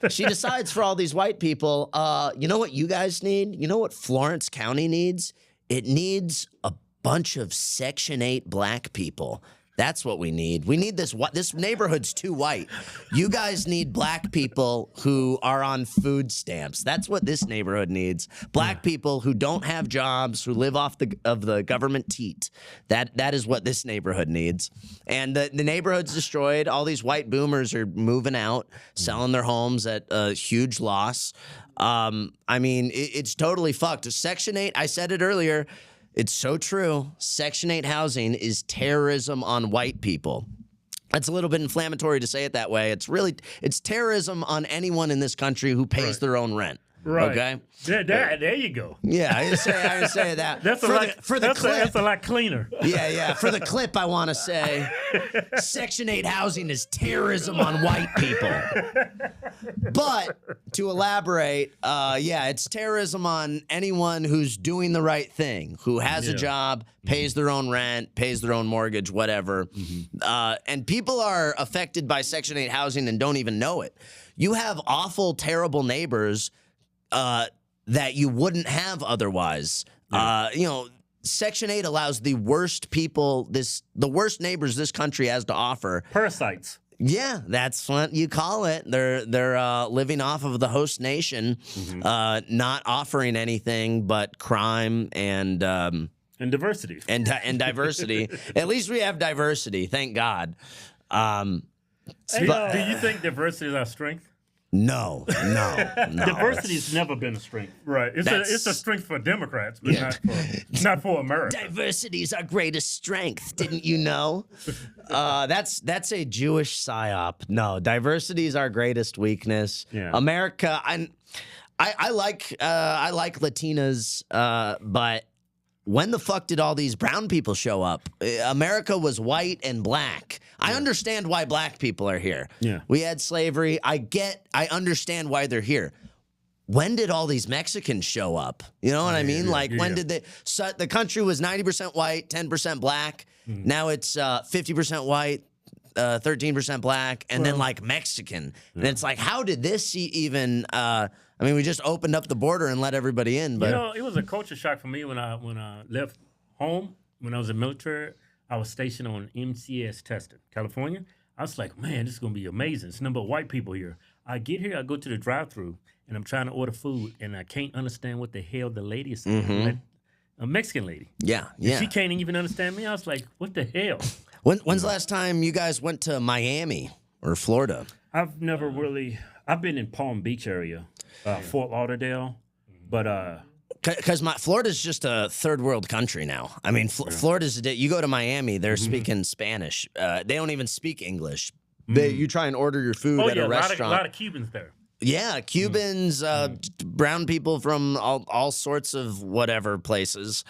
She decides for all these white people, you know what you guys need? You know what Florence County needs? It needs a bunch of Section 8 black people. That's what we need. We need this neighborhood's too white. You guys need black people who are on food stamps. That's what this neighborhood needs. Black people who don't have jobs, who live off of the government teat. That is what this neighborhood needs. And the neighborhood's destroyed. All these white boomers are moving out, selling their homes at a huge loss. I mean, it's totally fucked. Section 8, I said it earlier, it's so true. Section 8 housing is terrorism on white people. That's a little bit inflammatory to say it that way. It's terrorism on anyone in this country who pays their own rent. Right. Okay. There you go. Yeah, I say that. That's a lot cleaner. Yeah. For the clip, I want to say Section 8 housing is terrorism on white people. But to elaborate, it's terrorism on anyone who's doing the right thing, who has a job, pays their own rent, pays their own mortgage, whatever. And people are affected by Section 8 housing and don't even know it. You have awful, terrible neighbors that you wouldn't have otherwise. Section 8 allows the worst people, the worst neighbors this country has to offer. Parasites. Yeah, that's what you call it. They're living off of the host nation, not offering anything but crime and diversity. And diversity. At least we have diversity, thank God. Do you think diversity is our strength? No. Diversity has never been a strength. Right. It's a strength for Democrats, but not for America. Diversity is our greatest strength. Didn't you know? That's a Jewish psyop. No, diversity is our greatest weakness. Yeah. America, I like Latinas, but when the fuck did all these brown people show up? America was white and black. I understand why black people are here. Yeah. We had slavery. I understand why they're here. When did all these Mexicans show up? You know what I mean? When did they? So the country was 90% white, 10% black. Now it's 50% white, 13% black, and then like Mexican. And it's like, how did this even? We just opened up the border and let everybody in. But it was a culture shock for me when I left home when I was in the military. I was stationed on MCS testing, California. I was like, man, this is gonna be amazing. It's a number of white people here. I get here, I go to the drive-thru, and I'm trying to order food, and I can't understand what the hell the lady is saying. A Mexican lady. Yeah. She can't even understand me. I was like, what the hell? When's the last time you guys went to Miami or Florida? I've never really. I've been in Palm Beach area, Fort Lauderdale, but because Florida's just a third world country now. I mean, Florida's you go to Miami, they're speaking Spanish. They don't even speak English. You try and order your food at a restaurant. A lot of Cubans there. Yeah, Cubans, brown people from all sorts of whatever places,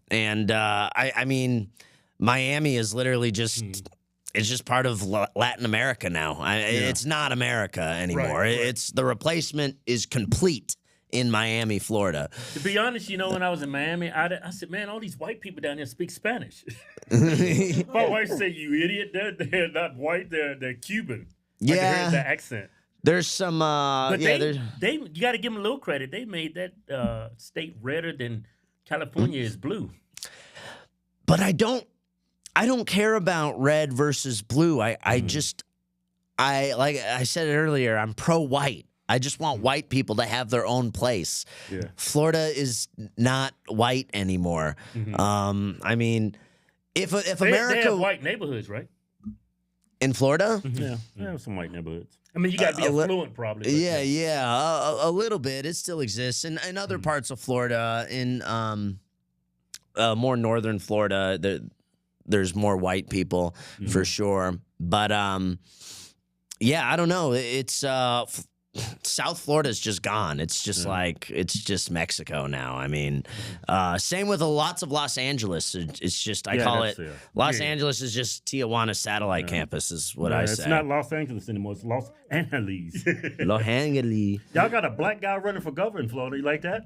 and I mean, Miami is literally just. It's just part of Latin America now. It's not America anymore. Right. It's the replacement is complete. in Miami, Florida. To be honest, when I was in Miami, I said, man, all these white people down there speak Spanish. My wife said, you idiot, they're not white, they're Cuban. Yeah. The accent. There's some, But there's... you got to give them a little credit. They made that state redder than California is blue. But I don't care about red versus blue. I like I said it earlier, I'm pro-white. I just want white people to have their own place. Yeah. Florida is not white anymore. I mean, if America... They have white neighborhoods, right? In Florida? Yeah, they have some white neighborhoods. I mean, you got to be affluent, probably. But Yeah, a little bit. It still exists. In other parts of Florida, in more northern Florida, there's more white people for sure. But yeah, I don't know. It's South Florida's just gone. It's just it's just Mexico now. I mean, same with lots of Los Angeles. It's just I call it Los Angeles is just Tijuana satellite campus is what I say. It's not Los Angeles anymore. It's Los Angeles. Los Angeles. Y'all got a black guy running for governor in Florida. You like that?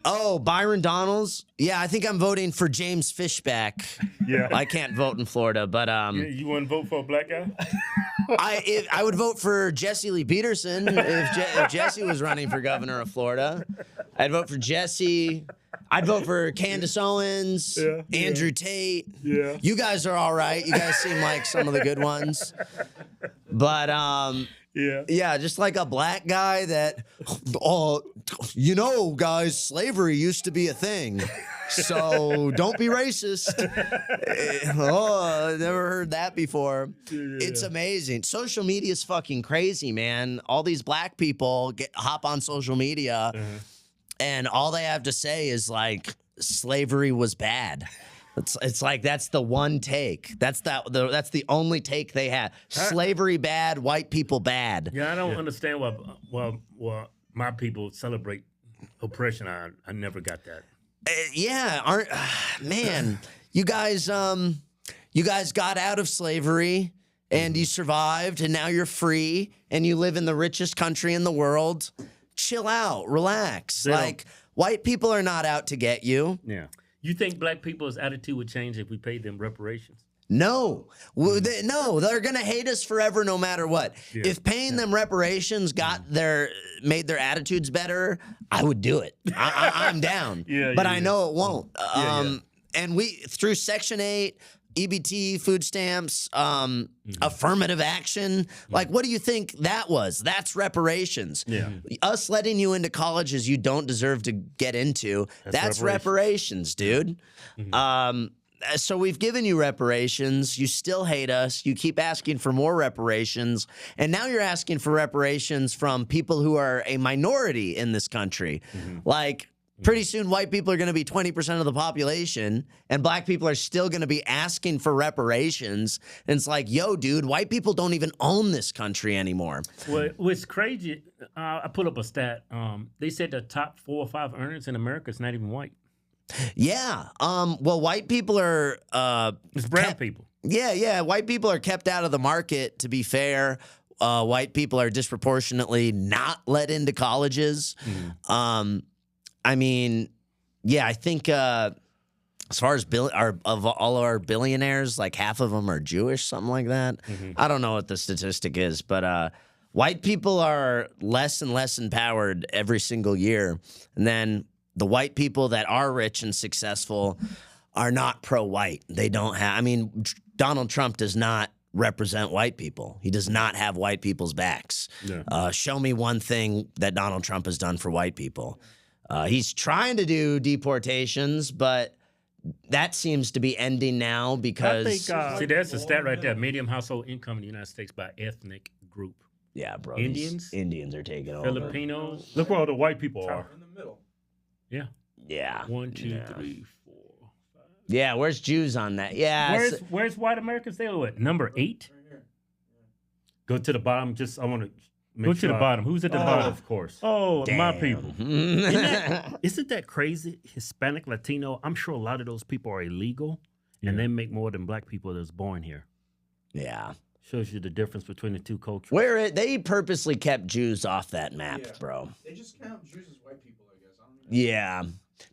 Oh, Byron Donalds? Yeah, I think I'm voting for James Fishback. Yeah. I can't vote in Florida, but You want to vote for a black guy? I would vote for Jesse Lee Peterson if Jesse was running for governor of Florida. I'd vote for Jesse. I'd vote for Candace Owens, Andrew Tate. Yeah. You guys are all right. You guys seem like some of the good ones. But yeah, just like a black guy that, guys, slavery used to be a thing. So don't be racist. I never heard that before. It's amazing. Social media is fucking crazy, man. All these black people hop on social media, and all they have to say is like, slavery was bad. It's like that's the one take. That's the only take they have. Slavery bad, white people bad. Yeah, I don't understand why my people celebrate oppression. I never got that. Man, you guys got out of slavery and you survived and now you're free and you live in the richest country in the world. Chill out, relax. White people are not out to get you. Yeah. You think black people's attitude would change if we paid them reparations? No. They're going to hate us forever no matter what. Yeah. If paying them reparations made their attitudes better, I would do it. I'm down. But I know it won't. And we, through Section 8, EBT, food stamps, affirmative action. Like, what do you think that was? That's reparations. Yeah. Us letting you into colleges you don't deserve to get into, that's reparations, dude. So we've given you reparations. You still hate us. You keep asking for more reparations. And now you're asking for reparations from people who are a minority in this country. Like, pretty soon, white people are going to be 20% of the population, and black people are still going to be asking for reparations. And it's like, yo, dude, white people don't even own this country anymore. Well, what's crazy, I put up a stat. They said the top 4 or 5 earners in America is not even white. Yeah. Well, white people are... it's brown people. Yeah. White people are kept out of the market, to be fair. White people are disproportionately not let into colleges. I mean, yeah, I think as far as of all of our billionaires, like half of them are Jewish, something like that. I don't know what the statistic is, but white people are less and less empowered every single year. And then the white people that are rich and successful are not pro-white. They don't have, I mean, Donald Trump does not represent white people. He does not have white people's backs. Yeah. Show me one thing that Donald Trump has done for white people. He's trying to do deportations, but that seems to be ending now because... I think, see, that's a stat right there. Median household income in the United States by ethnic group. Yeah, bro. Indians are taking over. Filipinos. Look where all the white people are. In the middle. Yeah. Yeah. 1, 2, 3, 4, 5. Yeah, where's Jews on that? Yeah. Where's white Americans? They were at number 8? Right here. Go to the bottom. I want to... Go to the bottom. Who's at the bottom? Of course. Oh, damn. My people. Isn't that crazy? Hispanic, Latino, I'm sure a lot of those people are illegal, and they make more than black people that's born here. Yeah. Shows you the difference between the two cultures. They purposely kept Jews off that map, bro. They just count Jews as white people Yeah.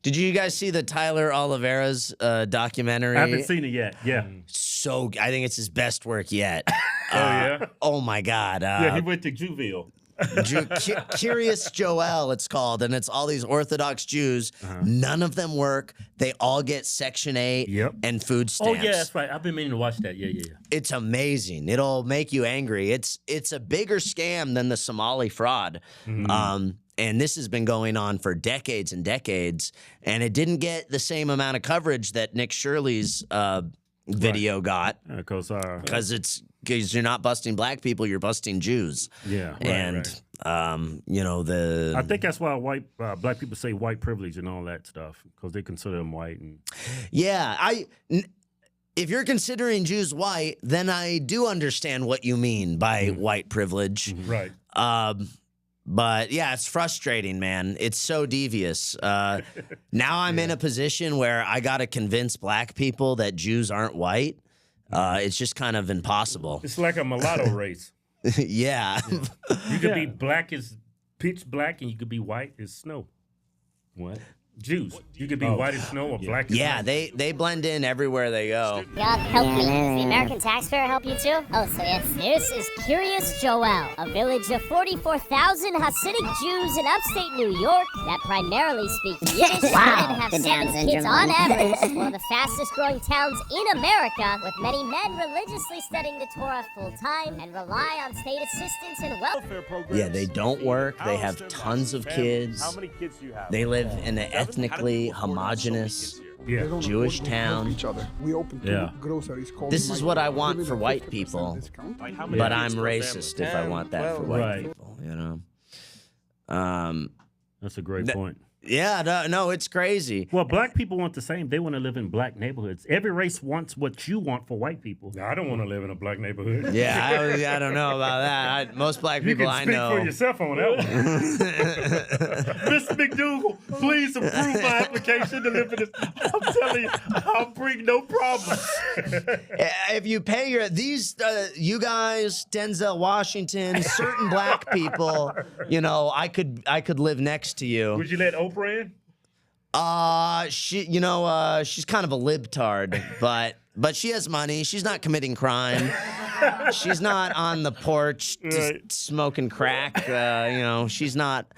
Did you guys see the Tyler Oliveira's documentary? I haven't seen it yet. Yeah. So I think it's his best work yet. yeah. Oh my God. Yeah, he went to Juville. Curious Joel, it's called, and it's all these Orthodox Jews. None of them work. They all get Section 8 and food stamps. Oh yeah, that's right. I've been meaning to watch that. Yeah. It's amazing. It'll make you angry. It's a bigger scam than the Somali fraud. And this has been going on for decades and decades, and it didn't get the same amount of coverage that Nick Shirley's video got. Because you're not busting black people, you're busting Jews. Yeah, and you know I think that's why black people say white privilege and all that stuff, because they consider them white. And if you're considering Jews white, then I do understand what you mean by white privilege. Right. But yeah, it's frustrating, man. It's so devious. Now I'm in a position where I got to convince black people that Jews aren't white. It's just kind of impossible. It's like a mulatto race. Yeah. You could be black as pitch black, and you could be white as snow. What? Jews. You could be white as snow or black as snow. they blend in everywhere they go. God help me. Does the American taxpayer help you too? Oh, so yes. This is Curious Joel, a village of 44,000 Hasidic Jews in upstate New York that primarily speak Yiddish Wow, and have the Down 7 kids syndrome on one. average. One of the fastest growing towns in America, with many men religiously studying the Torah full time and rely on state assistance and welfare programs. Yeah, they don't work. They have tons of kids. How many kids do you have? They live in an ethnically homogenous Jewish town. This is what I want for white people, but I'm racist if I want that for white people, you know? That's a great point. Yeah, no, it's crazy. Well, black people want the same. They want to live in black neighborhoods. Every race wants what you want for white people. I don't want to live in a black neighborhood. Yeah, I don't know about that. Most black people I know. You can speak for yourself on that one. Mr. McDougall, please approve my application to live in this. I'm telling you, I'll bring no problems. If you pay you guys, Denzel Washington, certain black people, you know, I could live next to you. Would you let Oprah in? She's kind of a libtard, but she has money. She's not committing crime. She's not on the porch smoking crack. She's not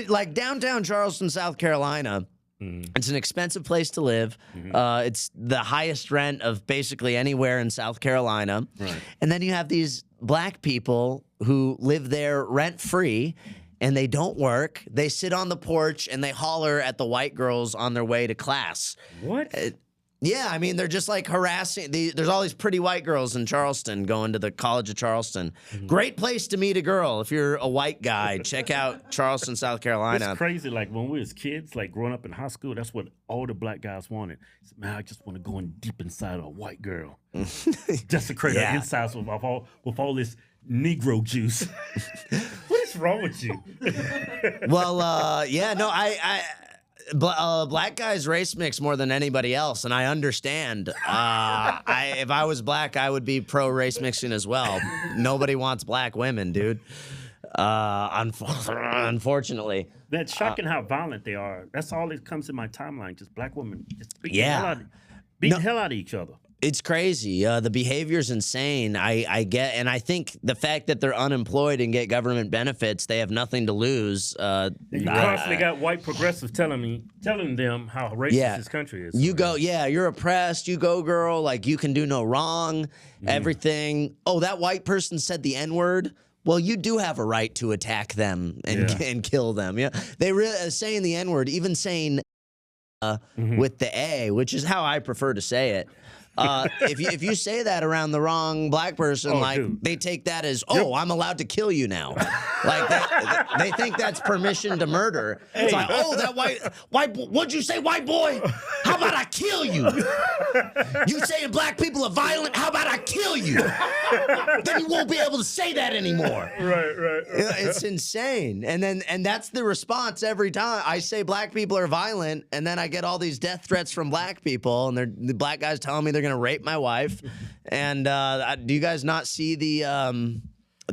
like downtown Charleston, South Carolina. It's an expensive place to live. It's the highest rent of basically anywhere in South Carolina. Right. And then you have these black people who live there rent-free, and they don't work. They sit on the porch and they holler at the white girls on their way to class. What? Yeah, I mean, they're just like harassing. There's all these pretty white girls in Charleston going to the College of Charleston. Great place to meet a girl if you're a white guy. Check out Charleston, South Carolina. It's crazy. Like when we was kids, like growing up in high school, that's what all the black guys wanted. Said, man, I just want to go in deep inside of a white girl. Desecrate her insides with all this Negro juice. What is wrong with you? Well, black guys race mix more than anybody else, and I understand. If I was black, I would be pro race mixing as well. Nobody wants black women, dude. Unfortunately. That's shocking how violent they are. That's all that comes in my timeline. Just black women just beating the hell out of each other. It's crazy. The behavior's insane. I get, and I think the fact that they're unemployed and get government benefits, they have nothing to lose. You constantly got white progressives telling them how racist this country is. You're oppressed. You go, girl. Like, you can do no wrong. Everything. Oh, that white person said the N-word. Well, you do have a right to attack them and kill them. Yeah, they really saying the N-word, even saying with the A, which is how I prefer to say it. If you say that around the wrong black person, they take that as, I'm allowed to kill you now. Like they think that's permission to murder. It's like, that white what'd you say, white boy? How about I kill you? You saying black people are violent? How about I kill you? Then you won't be able to say that anymore. Right. It's insane. And that's the response every time. I say black people are violent, and then I get all these death threats from black people, and the black guys telling me they're gonna rape my wife. And do you guys not see the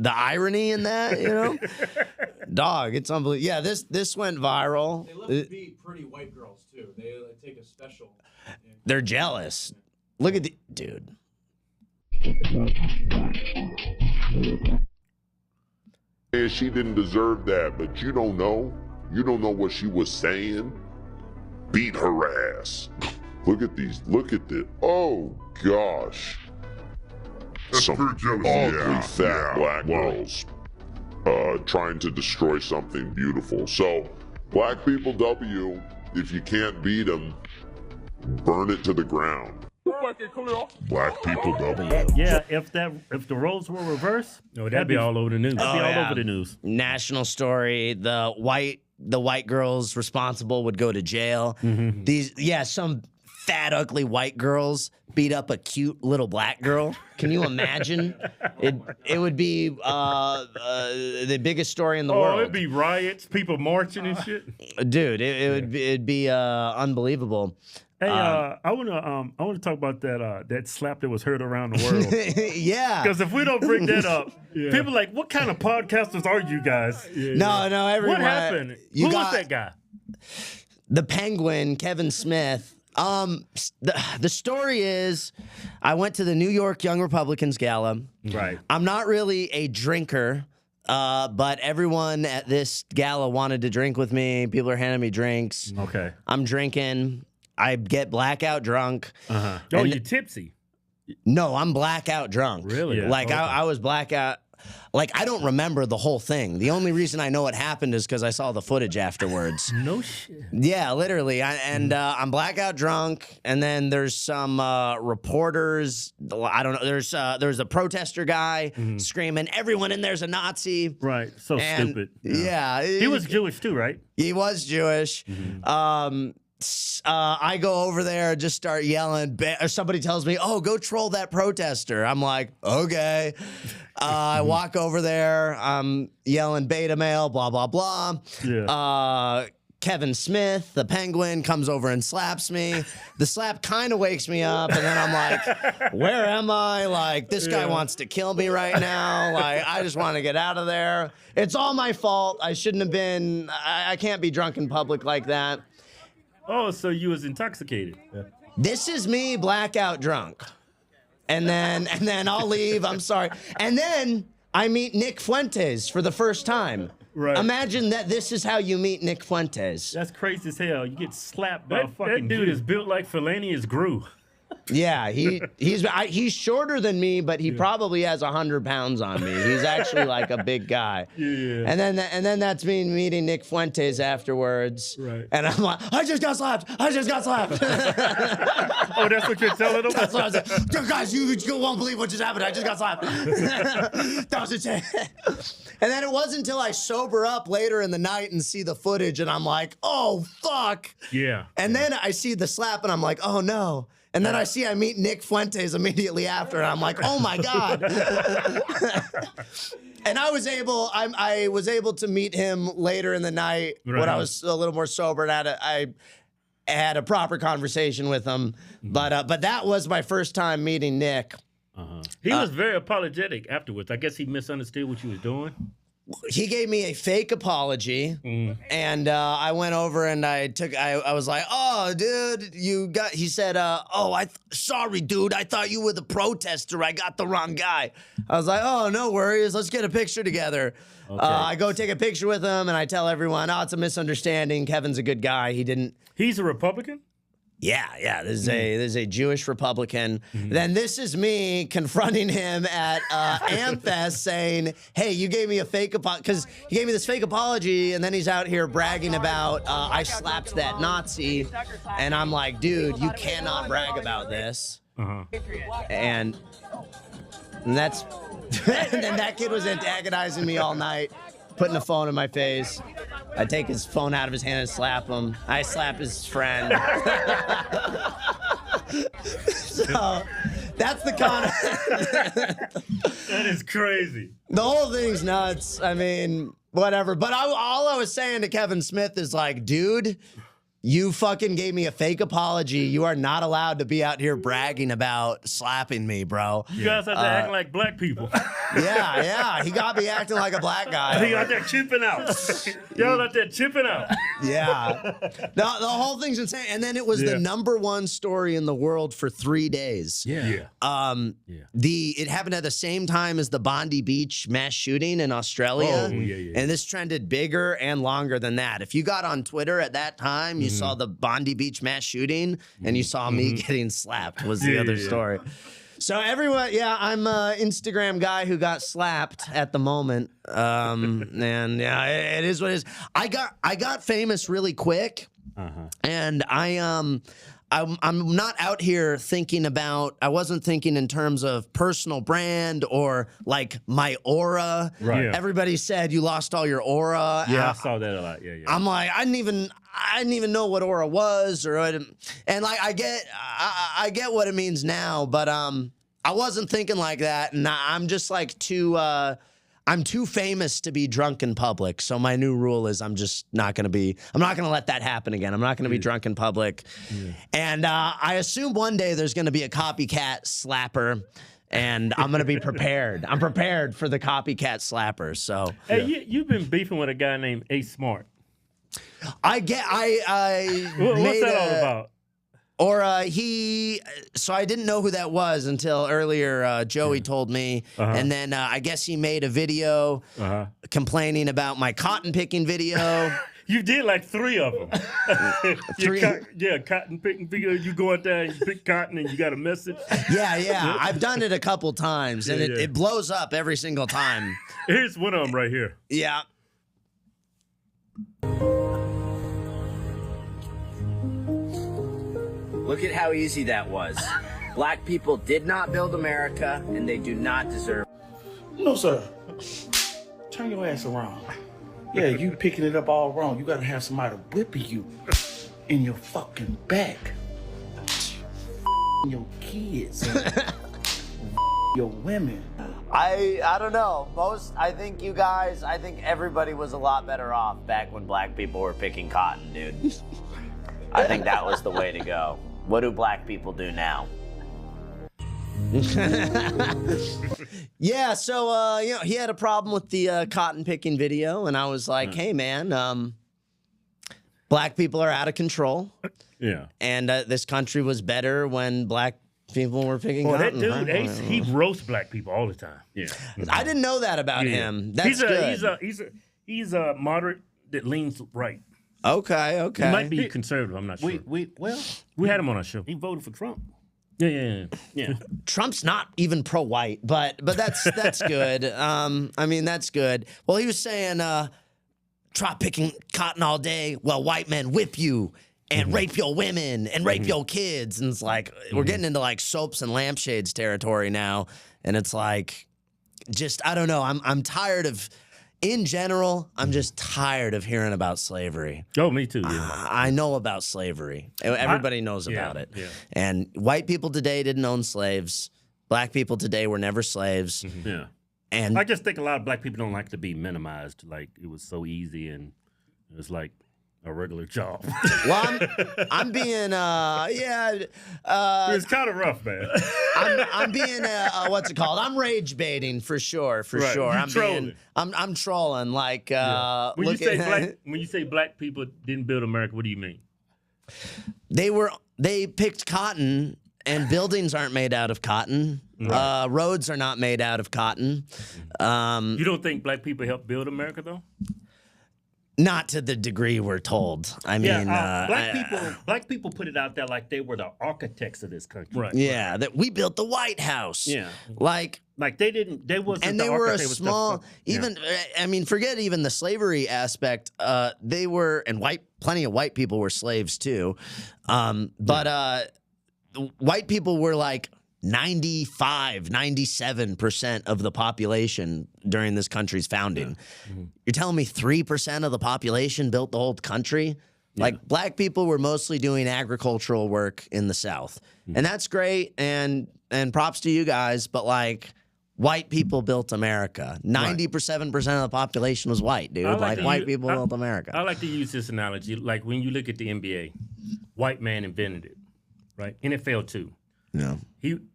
irony in that? You know, Dog, it's unbelievable. Yeah, this went viral. They love to be pretty white girls too. They take a special. They're jealous. Look at the dude. And she didn't deserve that, but you don't know. You don't know what she was saying. Beat her ass. Look at these. Look at this. Oh gosh. That's Some pretty jealous. ugly fat black girls trying to destroy something beautiful. So, black people W, if you can't beat them, burn it to the ground. Black people W. Yeah, if the roles were reversed, that'd be all over the news. That'd be all over the news. National story. The white girls responsible would go to jail. Some fat, ugly white girls beat up a cute little black girl. Can you imagine? It would be the biggest story in the world. It'd be riots, people marching and shit. Dude, it'd be unbelievable. Hey, I wanna talk about that slap that was heard around the world. Yeah. Because if we don't bring that up, people are like, what kind of podcasters are you guys? No, everyone. What happened? Who was that guy? The Penguin, Kevin Smith. The story is, I went to the New York Young Republicans Gala. Right. I'm not really a drinker, but everyone at this gala wanted to drink with me. People are handing me drinks. Okay. I'm drinking. I get blackout drunk. Uh-huh. Oh, you're tipsy. No, I'm blackout drunk. Really? Yeah. Like, Okay. I was blackout. Like, I don't remember the whole thing. The only reason I know what happened is because I saw the footage afterwards. No shit. Yeah, literally. I'm blackout drunk, and then there's some reporters. I don't know. There's a protester guy screaming, "Everyone in there's a Nazi!" Right. So And, stupid. Yeah, He was Jewish too, right? He was Jewish. I go over there, just start yelling. Or somebody tells me, "Oh, go troll that protester." I'm like, "Okay." I walk over there. I'm yelling beta male, blah blah blah. Yeah. Kevin Smith, the Penguin, comes over and slaps me. The slap kind of wakes me up, and then I'm like, "Where am I? Like, this guy wants to kill me right now. Like, I just want to get out of there. It's all my fault. I shouldn't have been. I can't be drunk in public like that." Oh, so you was intoxicated. This is me blackout drunk. And then I'll leave. I'm sorry. And then I meet Nick Fuentes for the first time. Right. Imagine that this is how you meet Nick Fuentes. That's crazy as hell. You get slapped by a That fucking dude Jew. is built like Felanius Gru. Yeah, he's shorter than me, but he probably has 100 pounds on me. He's actually like a big guy. Yeah. And then that's me meeting Nick Fuentes afterwards. Right. And I'm like, I just got slapped. Oh, that's what you're telling them? That's what I was like. Guys, you won't believe what just happened. I just got slapped. That was insane. And then it wasn't until I sober up later in the night and see the footage, and I'm like, oh fuck. Yeah. And then I see the slap, and I'm like, oh no. And then I meet Nick Fuentes immediately after, and I'm like, oh my God. And I was able to meet him later in the night when I was a little more sober, and I had a proper conversation with him. But that was my first time meeting Nick. He was very apologetic afterwards. I guess he misunderstood what you was doing. He gave me a fake apology, and I went over and I was like, "Oh, dude, he said, sorry, dude, I thought you were the protester. I got the wrong guy." I was like, "Oh, no worries. Let's get a picture together." Okay. I go take a picture with him, and I tell everyone, "Oh, it's a misunderstanding. Kevin's a good guy. He didn't." He's a Republican? Yeah. This is a Jewish Republican. Then this is me confronting him at Amfest, saying, "Hey, you gave me a fake apology," because he gave me this fake apology, and then he's out here bragging about I slapped that Nazi, and I'm like, "Dude, you cannot brag about this." And that's and then that kid was antagonizing me all night, putting the phone in my face. I take his phone out of his hand and slap him. I slap his friend. So that's the con. That is crazy. The whole thing's nuts. I mean, whatever. But all I was saying to Kevin Smith is like, dude, You fucking gave me a fake apology. You are not allowed to be out here bragging about slapping me, bro. You guys have to act like black people. Yeah. He got me acting like a black guy. He out there chipping out. Y'all out there chipping out. Yeah. The whole thing's insane. And then it was the #1 story in the world for 3 days. Yeah. It happened at the same time as the Bondi Beach mass shooting in Australia. Oh, yeah. And this trended bigger and longer than that. If you got on Twitter at that time, you saw the Bondi Beach mass shooting and you saw me getting slapped was the other story. So everyone, I'm an Instagram guy who got slapped at the moment. And yeah, it is what it is. I got famous really quick. And I'm not out here thinking about, I wasn't thinking in terms of personal brand or like my aura. Right. Yeah. Everybody said you lost all your aura. Yeah, I saw that a lot. Yeah. I'm like, I didn't even know what aura was, and like I get what it means now, but I wasn't thinking like that, and I'm just like I'm too famous to be drunk in public. So my new rule is I'm not gonna let that happen again. I'm not gonna be drunk in public, and I assume one day there's gonna be a copycat slapper. And I'm gonna be prepared. I'm prepared for the copycat slapper. So hey, you've been beefing with a guy named A Smart. What's that all about? Or so I didn't know who that was until earlier. Joey told me, and then I guess he made a video complaining about my cotton picking video. You did like 3 of them. Cotton picking video. You go out there and you pick cotton and you got a message. Yeah. I've done it a couple times, and it blows up every single time. Here's one of them right here. Yeah. Look at how easy that was. Black people did not build America, and they do not deserve. No, sir. Turn your ass around. Yeah, you picking it up all wrong. You gotta have somebody whipping you in your fucking back. Your kids. Your women. I don't know. I think everybody was a lot better off back when black people were picking cotton, dude. I think that was the way to go. What do black people do now? Yeah, so he had a problem with the cotton picking video, and I was like, hey man, black people are out of control. Yeah. And this country was better when black people were picking cotton. That dude, Ace, he roasts black people all the time. Yeah. I didn't know that about him. That's good. He's a moderate that leans right. Okay. He might be conservative. I'm not sure. We had him on our show. He voted for Trump. Yeah. Trump's not even pro-white, but that's good. I mean, that's good. Well, he was saying, try picking cotton all day while white men whip you and rape your women and rape your kids. And it's like, we're getting into like soaps and lampshades territory now. And it's like, I don't know. I'm tired of, in general, I'm just tired of hearing about slavery. Oh, me too. Yeah. I know about slavery. Everybody knows about it. Yeah. And white people today didn't own slaves. Black people today were never slaves. Yeah. And I just think a lot of black people don't like to be minimized. Like it was so easy and it was like a regular job. Well, I'm being, it's kind of rough, man. I'm being, what's it called? I'm rage baiting for sure. I'm trolling. I'm trolling. Like, when you say black people didn't build America, what do you mean? They picked cotton, and buildings aren't made out of cotton. Right. Roads are not made out of cotton. You don't think black people helped build America, though? Not to the degree we're told. I mean, black people put it out there like they were the architects of this country. Right. Yeah, that we built the White House. Yeah. Like they didn't. They wasn't. And they were a small. I mean, forget even the slavery aspect. They were, and plenty of white people were slaves too. But white people were like 97% of the population during this country's founding. Yeah. You're telling me 3% of the population built the whole country? Yeah. Like, black people were mostly doing agricultural work in the South. And that's great, and props to you guys, but like, white people built America. 97% of the population was white, dude. White people built America. I like to use this analogy. Like when you look at the NBA, white man invented it, right? NFL too. Yeah.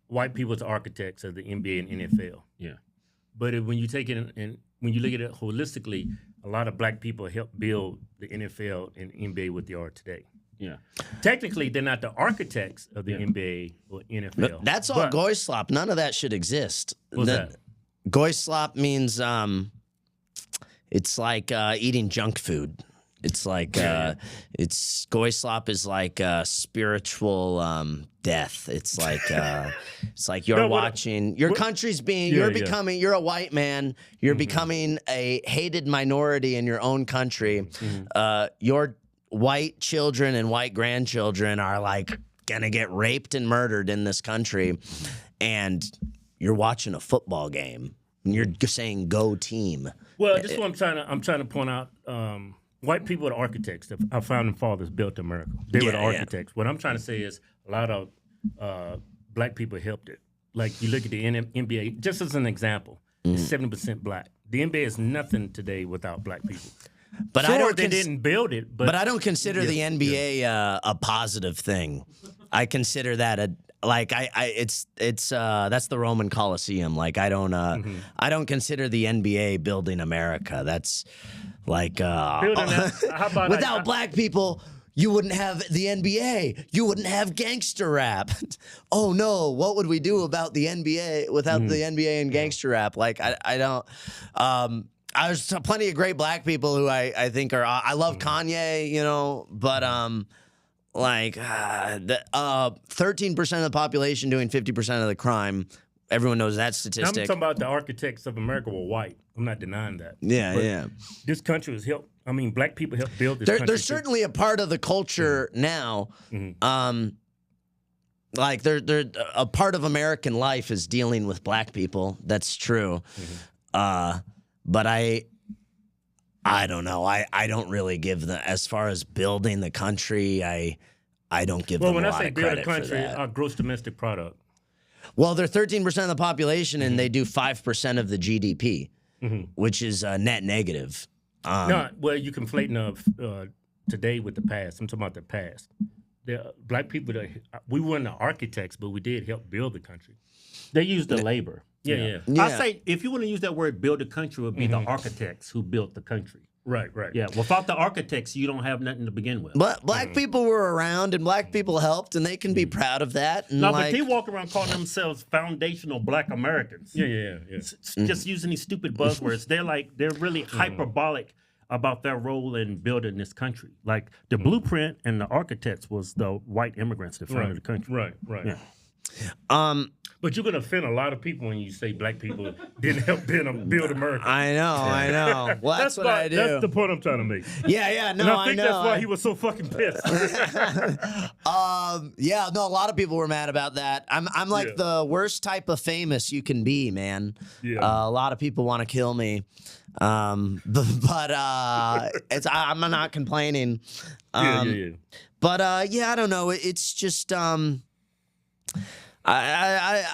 White people are the architects of the NBA and NFL. Yeah. But when you take it and when you look at it holistically, a lot of black people helped build the NFL and NBA what they are today. Yeah. Technically, they're not the architects of the NBA or NFL. That's all goyslop. None of that should exist. What's that? Goyslop means it's like eating junk food. It's like goyslop is like spiritual death. It's like you're watching your country's being you're a white man. You're becoming a hated minority in your own country. Your white children and white grandchildren are like gonna get raped and murdered in this country, and you're watching a football game and you're saying "Go team." Well, this is what I'm trying to point out. White people are the architects. Our founding fathers built America. They were the architects. What I'm trying to say is a lot of black people helped it. Like you look at the NBA, just as an example, it's 70% black. The NBA is nothing today without black people. But sure, they didn't build it. But I don't consider the NBA a positive thing. I consider that it's that's the Roman Coliseum. Like I don't consider the NBA building America. That's like without black people, you wouldn't have the NBA. You wouldn't have gangster rap. Oh no, what would we do about the NBA without the NBA and gangster rap? Like I don't. There's plenty of great black people who I think are. I love Kanye, you know, but 13% of the population doing 50% of the crime. Everyone knows that statistic. I'm talking about the architects of America were white. I'm not denying that. Yeah. This country was helped. I mean, black people helped build this country. They're certainly a part of the culture now. Like they're a part of American life is dealing with black people. That's true. But I don't know. I don't really give them, as far as building the country, I don't give them a lot of credit for that. Well, when I say build a country, our gross domestic product. Well, they're 13% of the population, and they do 5% of the GDP, which is net negative. No, well, you conflating today with the past. I'm talking about the past. Black people, we weren't the architects, but we did help build the country. They used the labor. Yeah. I say if you want to use that word, build the country, it would be the architects who built the country. Right. Yeah, without the architects, you don't have nothing to begin with. But black people were around, and black people helped, and they can be proud of that. And but they walk around calling themselves foundational black Americans. Yeah. Just using these stupid buzzwords. They're really hyperbolic about their role in building this country. Like the blueprint and the architects was the white immigrants that founded the country. Right. Yeah. But you're gonna offend a lot of people when you say black people didn't help build America. I know. Well, that's what I do. That's the point I'm trying to make. Yeah. No, and I think that's why he was so fucking pissed. A lot of people were mad about that. I'm like the worst type of famous you can be, man. Yeah. A lot of people want to kill me. I'm not complaining. But I don't know. It's just I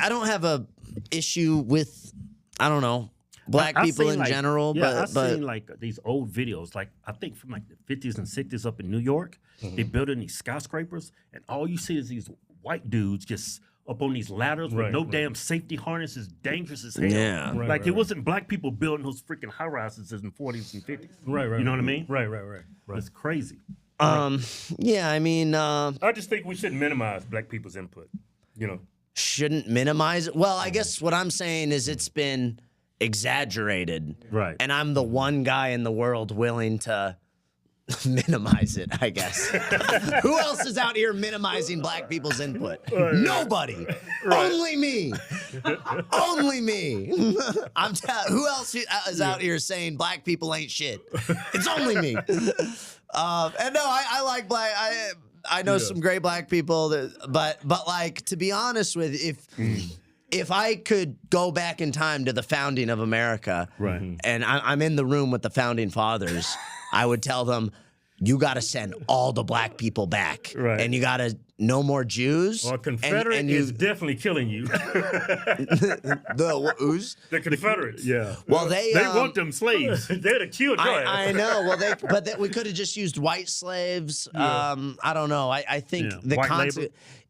don't have a issue with, I don't know, black people in general. I've seen like these old videos, like I think from like the 50s and 60s up in New York. They building these skyscrapers, and all you see is these white dudes just up on these ladders with no damn safety harnesses, dangerous as hell. Yeah. It wasn't black people building those freaking high rises in the 40s and 50s. Right. You know what I mean? Right. It's crazy. I mean, I just think we shouldn't minimize black people's input. You know, shouldn't minimize it. Well, I guess what I'm saying is it's been exaggerated, right? And I'm the one guy in the world willing to minimize it, I guess. Who else is out here minimizing black people's input? Nobody. Only me. Only me. Who else is out here saying black people ain't shit? It's only me. And no, I like black. I know some great black people, but like, to be honest with you, if I could go back in time to the founding of America, and I'm in the room with the founding fathers, I would tell them, you got to send all the black people back, and you got to no more Jews. Well, a Confederate is definitely killing you. Who's? The Confederates. Yeah. Well, they want them slaves. They'd have killed your ass. I know. Well, we could have just used white slaves. Yeah. I don't know. I think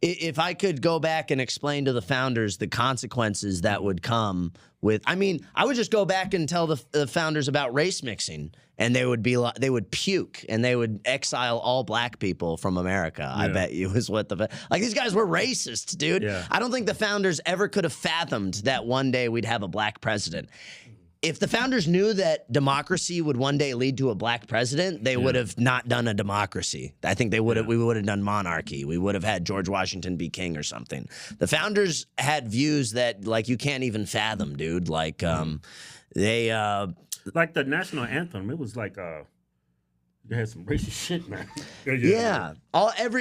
if I could go back and explain to the founders the consequences that would come with, I mean, I would just go back and tell the founders about race mixing, and they would puke and they would exile all black people from America. Yeah. I bet you is what these guys were racist, dude. Yeah. I don't think the founders ever could have fathomed that one day we'd have a black president. If the founders knew that democracy would one day lead to a black president, they would have not done a democracy. I think they would have. We would have done monarchy. We would have had George Washington be king or something. The founders had views that you can't even fathom, dude. Like they like the national anthem. It was like they had some racist shit, man. Yeah.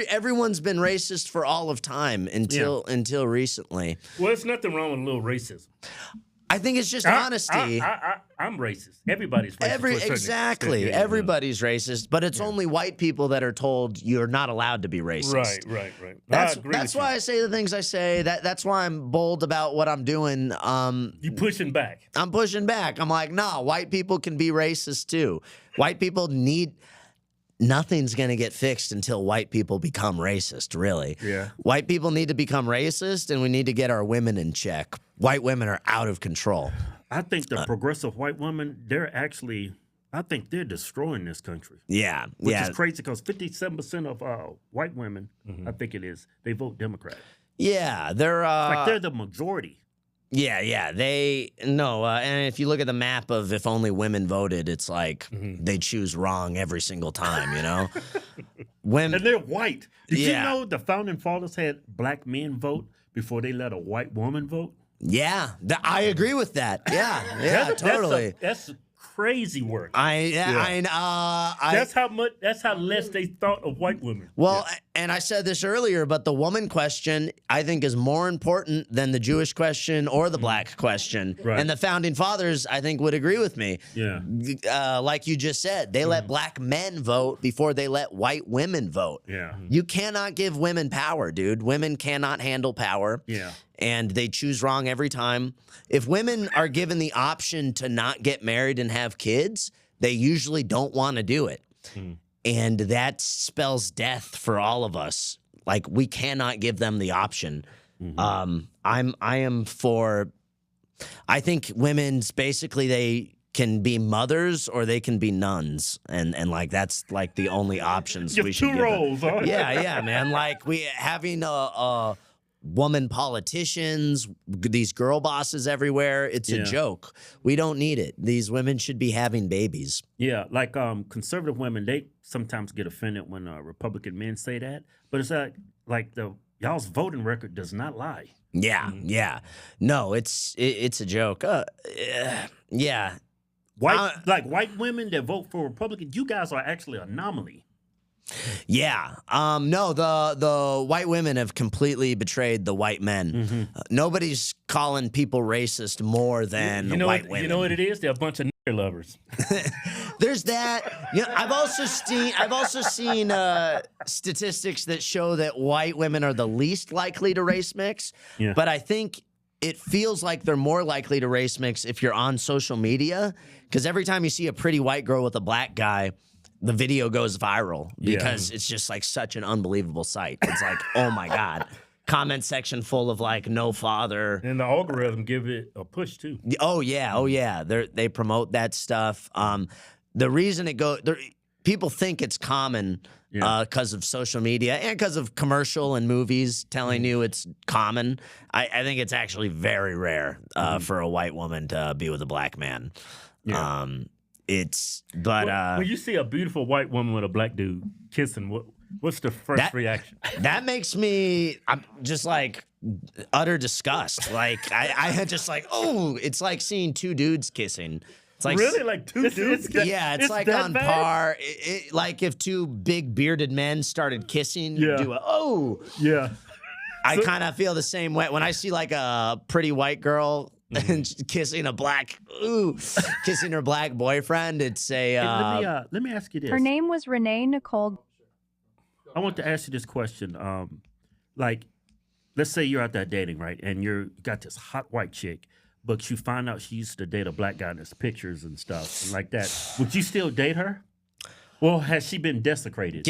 Everyone's been racist for all of time until recently. Well, there's nothing wrong with a little racism. I think it's just honesty. I'm racist. Everybody's racist. Exactly. Everybody's racist, but it's only white people that are told you're not allowed to be racist. Right. That's why I say the things I say. That's why I'm bold about what I'm doing. You pushing back. I'm pushing back. I'm like, no, white people can be racist too. White people nothing's going to get fixed until white people become racist, really. Yeah. White people need to become racist, and we need to get our women in check. White women are out of control. I think the progressive white women, I think they're destroying this country. Yeah. Which is crazy because 57% of white women, I think it is, they vote Democrat. Yeah. They're the majority. Yeah. And if you look at the map of if only women voted, it's like they choose wrong every single time, you know? And they're white. Did you know the founding fathers had black men vote before they let a white woman vote? Yeah, I agree with that. Yeah, totally. That's crazy work. That's how less they thought of white women. Well, and I said this earlier, but the woman question I think is more important than the Jewish question or the black question. Right. And the founding fathers, I think, would agree with me. Yeah. Like you just said, they let black men vote before they let white women vote. Yeah. You cannot give women power, dude. Women cannot handle power. Yeah. And they choose wrong every time. If women are given the option to not get married and have kids, they usually don't want to do it. And that spells death for all of us. Like, we cannot give them the option. I think women's basically they can be mothers or they can be nuns, and like that's like the only options we should give them. 2 roles, huh? Yeah, man. Like having a woman politicians, these girl bosses everywhere. It's a joke. We don't need it. These women should be having babies. Yeah, like conservative women, they sometimes get offended when Republican men say that. But it's like y'all's voting record does not lie. Yeah. No, it's a joke. Yeah. White women that vote for Republican, you guys are actually an anomaly. Yeah. No, the white women have completely betrayed the white men. Nobody's calling people racist more than white women. You know what it is? They're a bunch of nigger lovers. There's that. You know, I've also seen statistics that show that white women are the least likely to race mix. Yeah. But I think it feels like they're more likely to race mix if you're on social media, because every time you see a pretty white girl with a black guy, the video goes viral because it's just like such an unbelievable sight. It's like, oh my God. Comment section full of like no father. And the algorithm give it a push too. Oh yeah. They promote that stuff. The reason people think it's common because of social media and because of commercial and movies telling you it's common. I think it's actually very rare for a white woman to be with a black man. Yeah. When you see a beautiful white woman with a black dude kissing, what's the first reaction? That makes me, I'm just like utter disgust. Like I just like, oh, it's like seeing 2 dudes kissing. It's like really like 2 dudes. It's like on bad? Par. Like if 2 big bearded men started kissing, you do yeah. I kind of feel the same way when I see like a pretty white girl. And kissing her black boyfriend. It's a. Let me ask you this. Her name was Renee Nicole. I want to ask you this question. like, let's say you're out there dating, right? And you got this hot white chick, but you find out she used to date a black guy in his pictures and stuff and like that. Would you still date her? Well, has she been desecrated?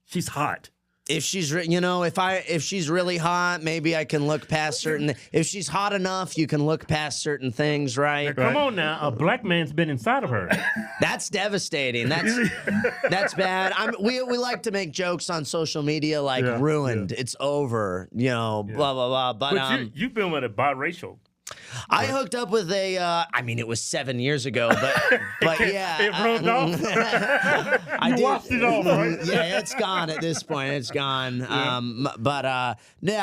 She's hot. If she's, if she's really hot, maybe I can look past certain. If she's hot enough, you can look past certain things, right? Now, come on now, a black man's been inside of her. That's devastating. That's bad. We like to make jokes on social media like ruined. It's over. Blah blah blah. But you've been with a biracial. I hooked up with a. It was 7 years ago, but yeah, it rubbed off. You washed it off, right? Yeah, it's gone at this point. It's gone. Yeah.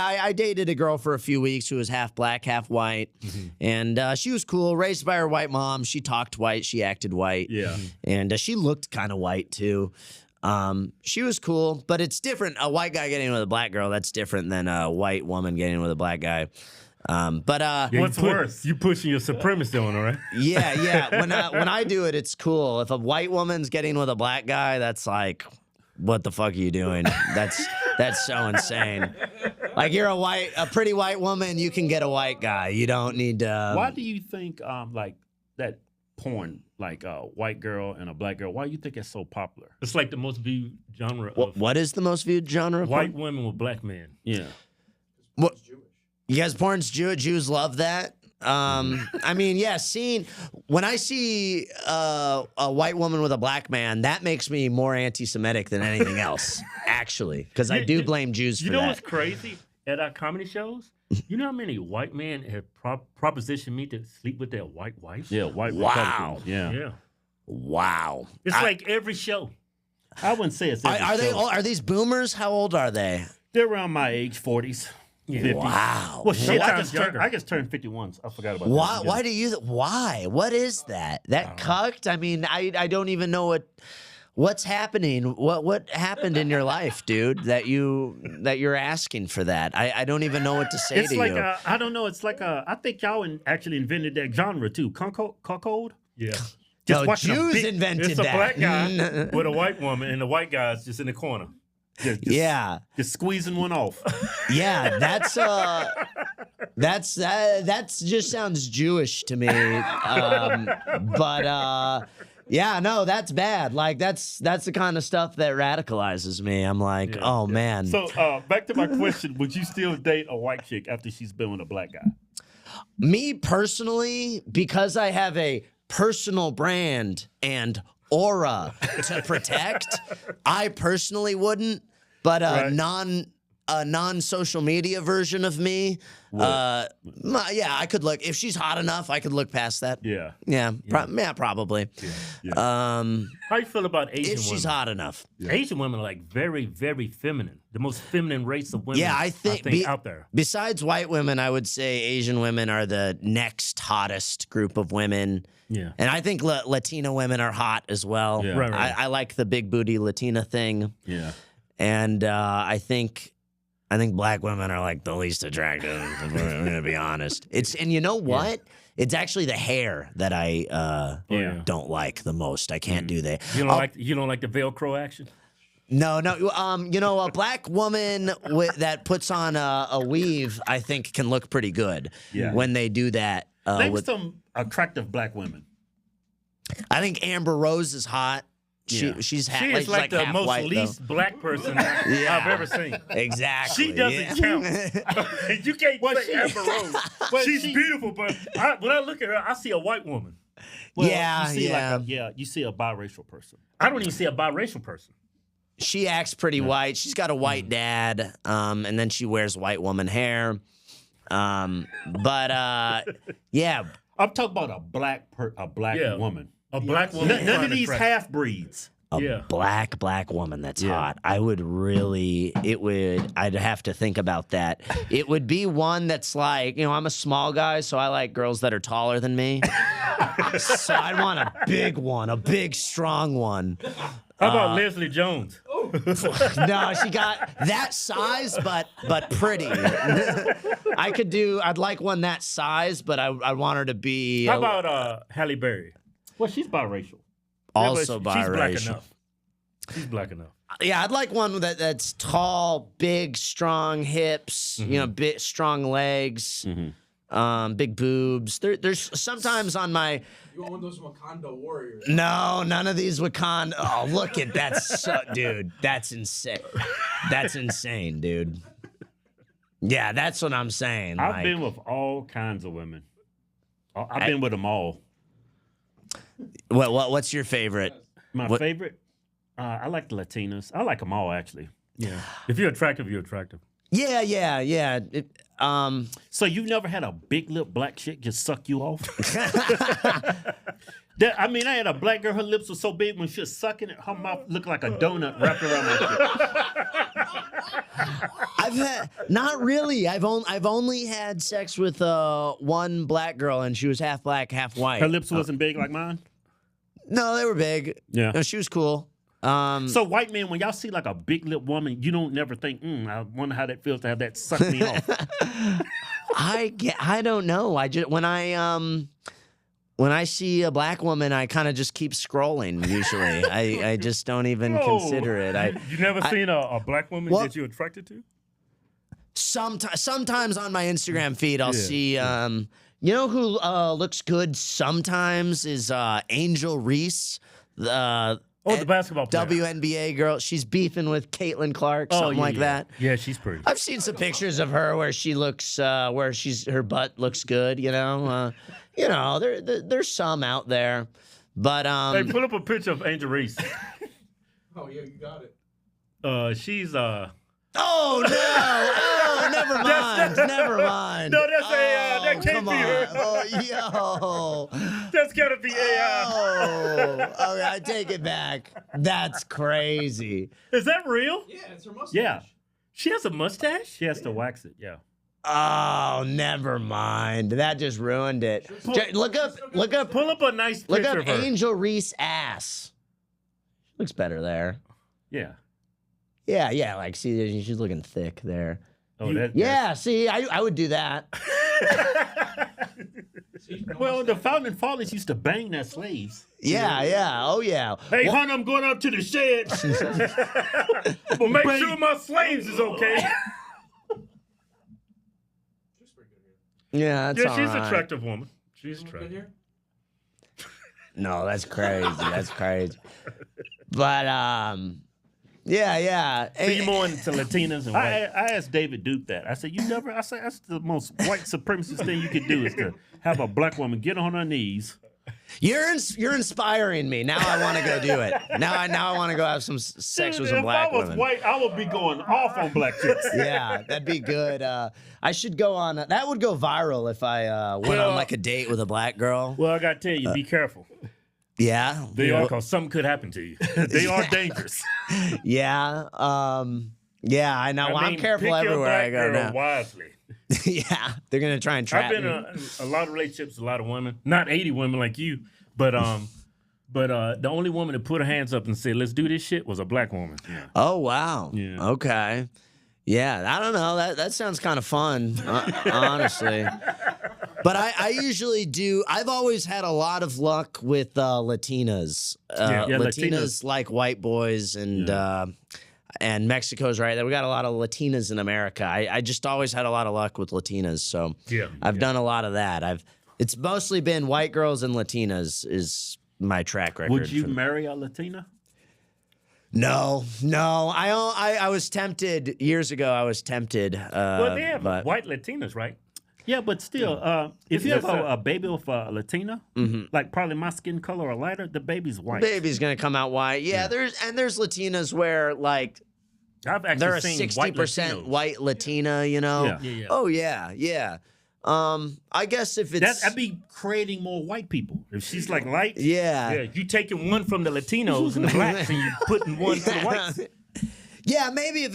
I dated a girl for a few weeks who was half black, half white, and she was cool. Raised by her white mom, she talked white, she acted white, and she looked kind of white too. She was cool, but it's different. A white guy getting with a black girl, that's different than a white woman getting with a black guy. What's worse? You pushing your supremacy on her, right? Yeah. When I do it, it's cool. If a white woman's getting with a black guy, that's like, what the fuck are you doing? That's so insane. Like, you're a pretty white woman, you can get a white guy. You don't need to. Why do you think like that porn, like a white girl and a black girl? Why do you think it's so popular? It's like the most viewed genre. What is the most viewed genre? White women with black men. Yeah. What? Yes, porn's Jewish. Jews love that. When I see a white woman with a black man, that makes me more anti-Semitic than anything else, actually, because I do blame Jews for that. You know what's crazy? At our comedy shows, you know how many white men have propositioned me to sleep with their white wives? Yeah, white Republicans. Yeah. Wow. It's like every show. I wouldn't say it's every show. Are these boomers? How old are they? They're around my age, 40s. 50s. Wow. Well, shit, I just turned 51. I forgot about that. Why do you? Why? What is that? That cucked? I mean, I don't even know what's happening. What happened in your life, dude? That you're asking for that? I don't even know what to say it's to like you. I don't know. It's like I think y'all actually invented that genre too. Cuckold. Yeah. Jews invented that. It's a black guy with with a white woman, and the white guy's just in the corner. Just squeezing one off. Yeah, that's just sounds Jewish to me. That's bad. Like that's the kind of stuff that radicalizes me. I'm like, man. So back to my question: would you still date a white chick after she's been with a black guy? Me personally, because I have a personal brand and aura to protect, I personally wouldn't. But a non-social media version of me, I could look. If she's hot enough, I could look past that. Probably. How you feel about Asian women? If she's hot enough. Asian women are like very, very feminine. The most feminine race of women. Yeah, I think out there. Besides white women, I would say Asian women are the next hottest group of women. Yeah, and I think Latina women are hot as well. Yeah. Right. I like the big booty Latina thing. Yeah. And I think black women are like the least attractive. If we're gonna be honest. And you know what? Yeah. It's actually the hair that I don't like the most. I can't do that. You don't like the Velcro action? No. A black woman that puts on a weave, I think, can look pretty good when they do that. Name some attractive black women. I think Amber Rose is hot. She's like the most white, least black person I've ever seen. Exactly. She doesn't count. You can't say Amber Rose. She's beautiful, but when I look at her, I see a white woman. Well, you see a biracial person. I don't even see a biracial person. She acts pretty white. She's got a white dad, and then she wears white woman hair. I'm talking about a black woman. A black woman. None of these half breeds. A black woman that's hot. I'd have to think about that. It would be one that's like, I'm a small guy, so I like girls that are taller than me. So I'd want a big one, a big, strong one. How about Leslie Jones? No, she got that size, but pretty. I'd like one that size, but I want her to be. How about Halle Berry? Well, she's biracial. Also biracial. She's black enough. She's black enough. Yeah, I'd like one that's tall, big, strong hips. You know, big, strong legs. Big boobs. There's sometimes on my. You want one of those Wakanda warriors? No, none of these Wakanda. Oh, look at that, dude. That's insane. That's insane, dude. Yeah, that's what I'm saying. I've been with all kinds of women. I've been with them all. What's your favorite? My favorite? I like the Latinas. I like them all, actually. Yeah. If you're attractive, you're attractive. Yeah. So you've never had a big lip black chick just suck you off? I had a black girl. Her lips were so big when she was sucking it, her mouth looked like a donut wrapped around my shit. Not really. I've only had sex with one black girl, and she was half black, half white. Her lips wasn't big like mine? No, they were big. Yeah. No, she was cool. So white men, when y'all see like a big lip woman, you don't never think, I wonder how that feels to have that suck me off. I don't know. When I see a black woman, I kind of just keep scrolling. Usually, I just don't even consider it. You never seen a black woman that you're attracted to? Sometimes on my Instagram feed, I'll see. You know who looks good sometimes is Angel Reese. The basketball player. WNBA girl. She's beefing with Caitlin Clark, something like that. Yeah, she's pretty. I've seen some pictures of her where she looks, her butt looks good. There's some out there, but Hey, pull up a picture of Angel Reese. Oh yeah, you got it. She's Oh no! Oh, never mind. Never mind. No, that's AI. That can't be her. Oh, yo. That's gotta be AI. Oh, okay, I take it back. That's crazy. Is that real? Yeah, it's her mustache. Yeah. She has a mustache? She has to wax it, yeah. Oh, never mind. That just ruined it. Look up. Pull up a nice picture Look up of her. Angel Reese ass. Looks better there. Yeah. Yeah. Like, see, she's looking thick there. Oh, see, I would do that. Well, the founding fathers used to bang their slaves. Yeah. Oh, yeah. Hey, hon, I'm going out to the shed. Well, make sure my slaves is okay. Yeah, that's all she's right. an attractive woman. She's attractive. No, that's crazy. That's crazy. But, yeah. So you more into Latinas and white? I asked David Duke that. I said, I said, that's the most white supremacist thing you could do is to have a black woman get on her knees. You're inspiring me. Now I want to go do it. Now I want to go have some sex with some black women. If I was white, I would be going off on black chicks. Yeah, that'd be good. I should go on. That would go viral if I went on like a date with a black girl. Well, I got to tell you, be careful. Yeah. They are, because something could happen to you. They are dangerous. Yeah. Yeah, I know. I'm careful everywhere I go now. Wisely. Yeah, they're gonna try and trap I've been in a lot of relationships with a lot of women. Not 80 women like you, but the only woman that put her hands up and said, "Let's do this shit," was a black woman. Yeah. Oh wow. Yeah. Okay. Yeah, I don't know. That sounds kind of fun, honestly. But I usually do. I've always had a lot of luck with Latinas. Latinas like white boys and Mexico's right there. We got a lot of Latinas in America. I just always had a lot of luck with Latinas. So I've done a lot of that. It's mostly been white girls and Latinas is my track record. Would you marry a Latina? No. I was tempted years ago. I was tempted. Well, they have white Latinas, right? Yeah, but still, if you have a baby with a Latina, like probably my skin color or lighter, the baby's white. Baby's gonna come out white. Yeah, there's Latinas where like I've actually they're a seen 60% white Latina. You know? Yeah. Oh yeah. I guess if it's that'd be creating more white people. If she's like light, yeah, you taking one from the Latinos and the blacks, and you putting one for the whites. Yeah, maybe if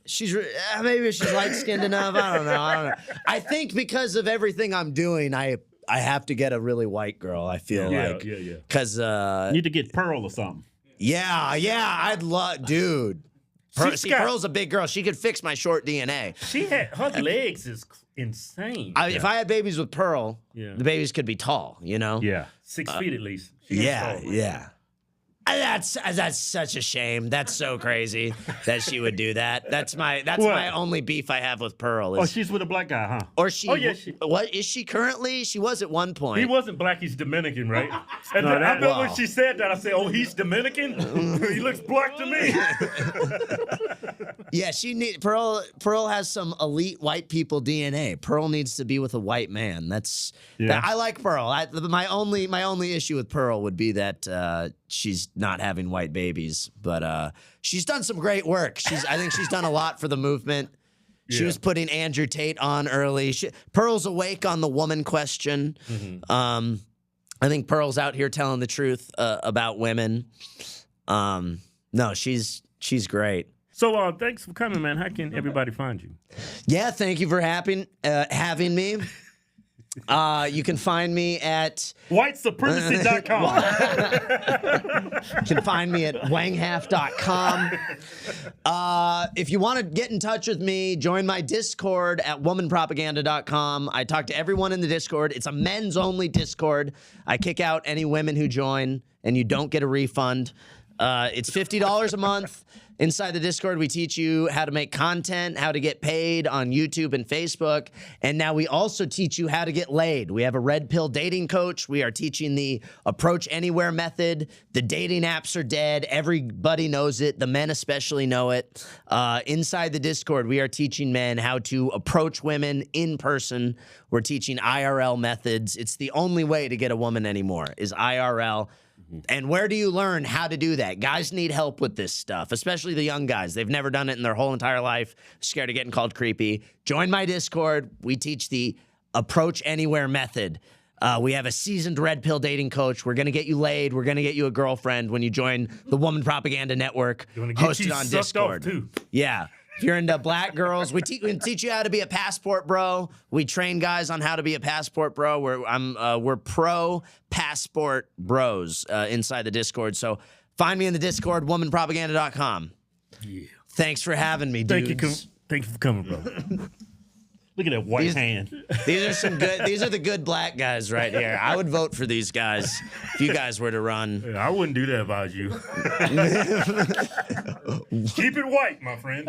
she's light skinned enough. I don't know. I think because of everything I'm doing, I have to get a really white girl. I feel like because you need to get Pearl or something. Yeah. I'd love, dude. Pearl's a big girl. She could fix my short DNA. Her legs is insane. If I had babies with Pearl, the babies could be tall. You know. Yeah, 6 feet at least. Yeah. That's such a shame. That's so crazy that she would do that. That's my only beef I have with Pearl. Oh, she's with a black guy, huh? Or she? Oh, yeah. What is she currently? She was at one point. He wasn't black. He's Dominican, right? And No, I remember when she said that. I said, "Oh, he's Dominican. He looks black to me." Yeah, Pearl has some elite white people DNA. Pearl needs to be with a white man. I like Pearl. My only issue with Pearl would be that she's not having white babies, but she's done some great work. I think she's done a lot for the movement. She was putting Andrew Tate on early. Pearl's awake on the woman question. Mm-hmm. I think Pearl's out here telling the truth about women. No, she's great. So thanks for coming, man. How can everybody find you? Yeah, thank you for having me. You can find me at whitesupremacy.com. You can find me at wanghalf.com. If you want to get in touch with me, join my Discord at womanpropaganda.com. I talk to everyone in the Discord. It's a men's only Discord. I kick out any women who join, and you don't get a refund. It's $50 a month. Inside the Discord, we teach you how to make content, how to get paid on YouTube and Facebook. And now we also teach you how to get laid. We have a red pill dating coach. We are teaching the approach anywhere method. The dating apps are dead. Everybody knows it. The men especially know it. Inside the Discord, we are teaching men how to approach women in person. We're teaching IRL methods. It's the only way to get a woman anymore is IRL. And where do you learn how to do that? Guys need help with this stuff, especially the young guys. They've never done it in their whole entire life. Scared of getting called creepy. Join my Discord. We teach the approach anywhere method. We have a seasoned red pill dating coach. We're going to get you laid. We're going to get you a girlfriend when you join the Woman Propaganda Network. Hosted on Discord. Too. Yeah. If you're into black girls, we teach you how to be a passport bro. We train guys on how to be a passport bro. We're pro passport bros inside the Discord. So find me in the Discord, womanpropaganda.com. Yeah. Thanks for having me, dudes. Thank you for coming, bro. Look at that white hand. These are the good black guys right here. I would vote for these guys if you guys were to run. Yeah, I wouldn't do that if I was you. Keep it white, my friend.